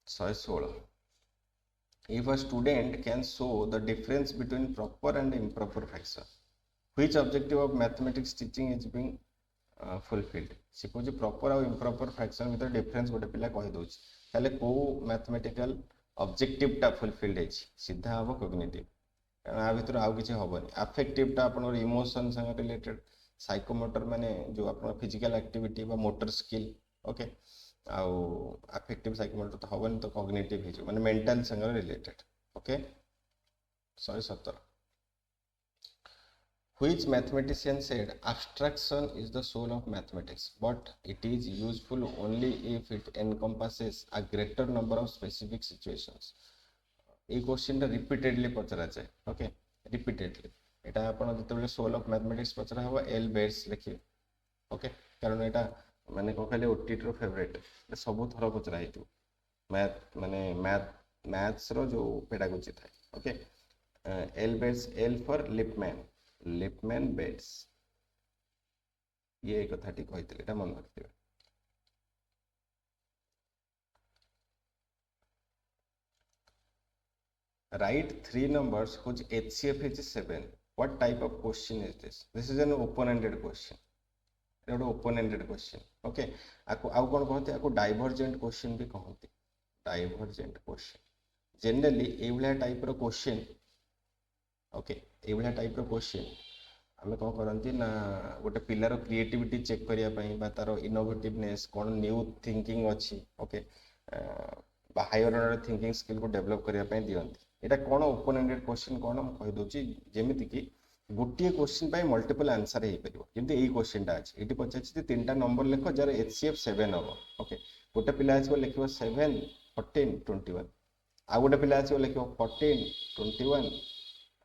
116 if a student can show the difference between proper and improper fraction which objective of mathematics teaching is being fulfilled suppose proper और improper fraction भीतर difference गोटे पिला कहि दोछि ताले को mathematical objective टा fulfilled है सीधा हबो cognitive कारण आ भीतर आउ किछि हबनी affective टा आपन इमोशन संग रिलेटेड साइकोमोटर माने जो आपन फिजिकल एक्टिविटी बा मोटर स्किल ओके आउ अफेक्टिव साइकोमोटर तो हबन तो कॉग्निटिव हिजो माने मेंटल संग related okay 117 which mathematician said abstraction is the soul of mathematics but it is useful only if it encompasses a greater number of specific situations A question टा repeatedly पचरा जाए okay repeatedly एटा आपण जतबेले soul of mathematics पचरा हवा L bets लिखिए okay कारण एटा माने को खाली ओटीटी रो फेवरेट सब थर पचरा हेतु मैथ माने मैथ्स रो जो पेडागोजी थाए ओके एल बेट्स एल फॉर लिपमैन बेट्स ये एक कथाटी कहितले एटा मन रखिबे write 3 numbers whose HCF is 7 what type of question is this is an open-ended question Etah open-ended question okay आको आउ कोन कहते आको डाइवर्जेंट क्वेश्चन भी कहते डाइवर्जेंट क्वेश्चन जनरली ए वाला टाइप रो क्वेश्चन ओके ए वाला टाइप रो क्वेश्चन हमें कोन करंती ना गोटे पिलार क्रिएटिविटी चेक करिया पई बा तारो इनोवेटिवनेस कोन न्यू थिंकिंग अछि ओके बा हायर ऑर्डर थिंकिंग स्किल को डेवलप करिया पई दियंती एटा कोन ओपन-एंडेड क्वेश्चन कोन हम कहि दोची जेमिति कि गोटे क्वेश्चन पाई मल्टीपल आंसर हे परिबो जेमते एई क्वेश्चन टा अछि एटी पचाछि जे तीनटा नंबर लेखो जार एचसीएफ 7 हो ओके गोटे पिला आछो लेखिबो 7 14 21 आ गोटे पिला आछो लेखिबो 14 21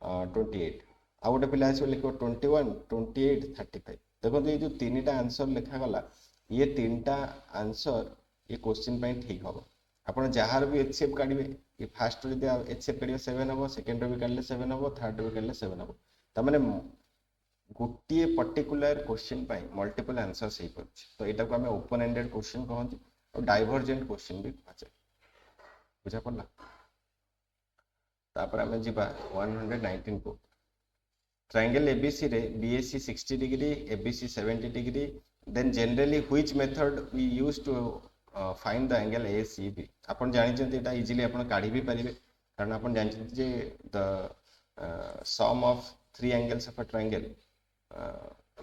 28 आ गोटे पिला आछो लेखिबो 21 28 35 देखो ये जो तीनटा आंसर लेखा गला ये तीनटा आंसर ये क्वेश्चन पाई ठीक हो आपण जहार भी एचसीएफ काढिबे ये फर्स्ट रो जदि एचसीएफ काढिबे 7 हो सेकंड रो भी काढले 7 हो थर्ड रो भी काढले 7 हो तमाने गोटे पर्टिकुलर क्वेश्चन पाई मल्टीपल आंसर सही पड़छ तो एटा को हमें ओपन एंडेड क्वेश्चन कहंती और डाइवर्जेंट क्वेश्चन भी कहछ बुझा पड़ला तापर हमें जिबा 119 को ट्रायंगल एबीसी रे BAC 60 degree ABC 70 degree then generally which method we use to find the angle ACB आपण जानि छथि एटा इजीली आपण काढी भी परिबे कारण आपण जानि छथि जे the sum of 3 angles of a triangle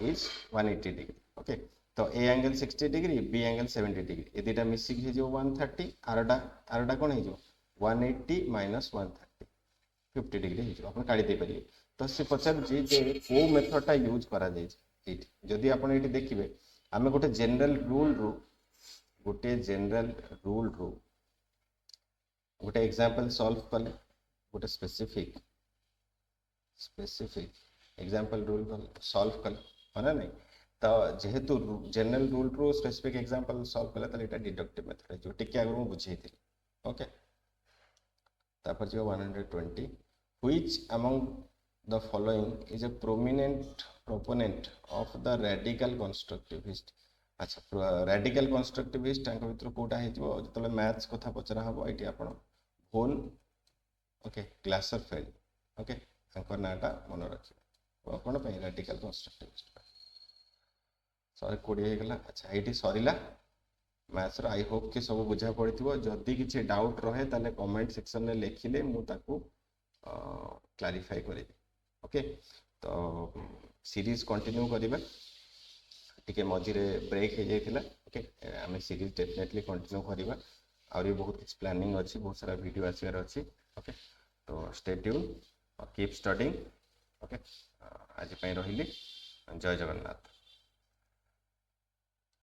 is 180 degree okay तो a angle 60 degree b angle 70 degree ये दिटा मिसिक हे जो 130 आरडा कोन हे जो 180 minus 130 50 डिग्री हे जो आपण काढी दे परिबे तो से पचार जे को मेथड टा यूज करा जाय छै एठी जदी आपण एठी देखिबे हमें गोटे जनरल रूल रू गोटे एग्जांपल सॉल्व करले गोटे स्पेसिफिक एग्जांपल रूल सॉल्व कल है नहीं तो जेहेतु जनरल रूल रो स्पेसिफिक एग्जांपल सॉल्व कला त एटा डिडक्टिव मेथड है जो टिके आगर मु बुझेई थी ओके तापर जो 120 which among the following is a prominent proponent of the radical constructivist अच्छा रेडिकल कंस्ट्रक्टिविस्ट तांक भीतर कोटा हेतिबो जतले मैथ्स कथा पचरा हबो एटी आपण होल ओके ग्लासरफेल्ड ओके तांकर नाटा मन रखिबो कोन पे रेडिकल कंस्ट्रक्टिविस्ट सॉरी कोडी हे गला अच्छा एटी सरीला मैथ्स रो आई होप कि सब बुझा पड़िथिबो जदी किछि डाउट रहे ताले कमेंट सेक्शन में लिखिले मु ताकू क्लैरिफाई करेबी ओके तो सीरीज कंटिन्यू करिबा टिके मझिरे ब्रेक हे जाइथिला ओके हमें सीरीज डेफिनेटली कंटिन्यू करिबा और बहुत कुछ प्लानिंग अछि बहुत सारा वीडियो आसीर अछि ओके तो stay tune keep studying okay आज पई रहिली जय जगन्नाथ।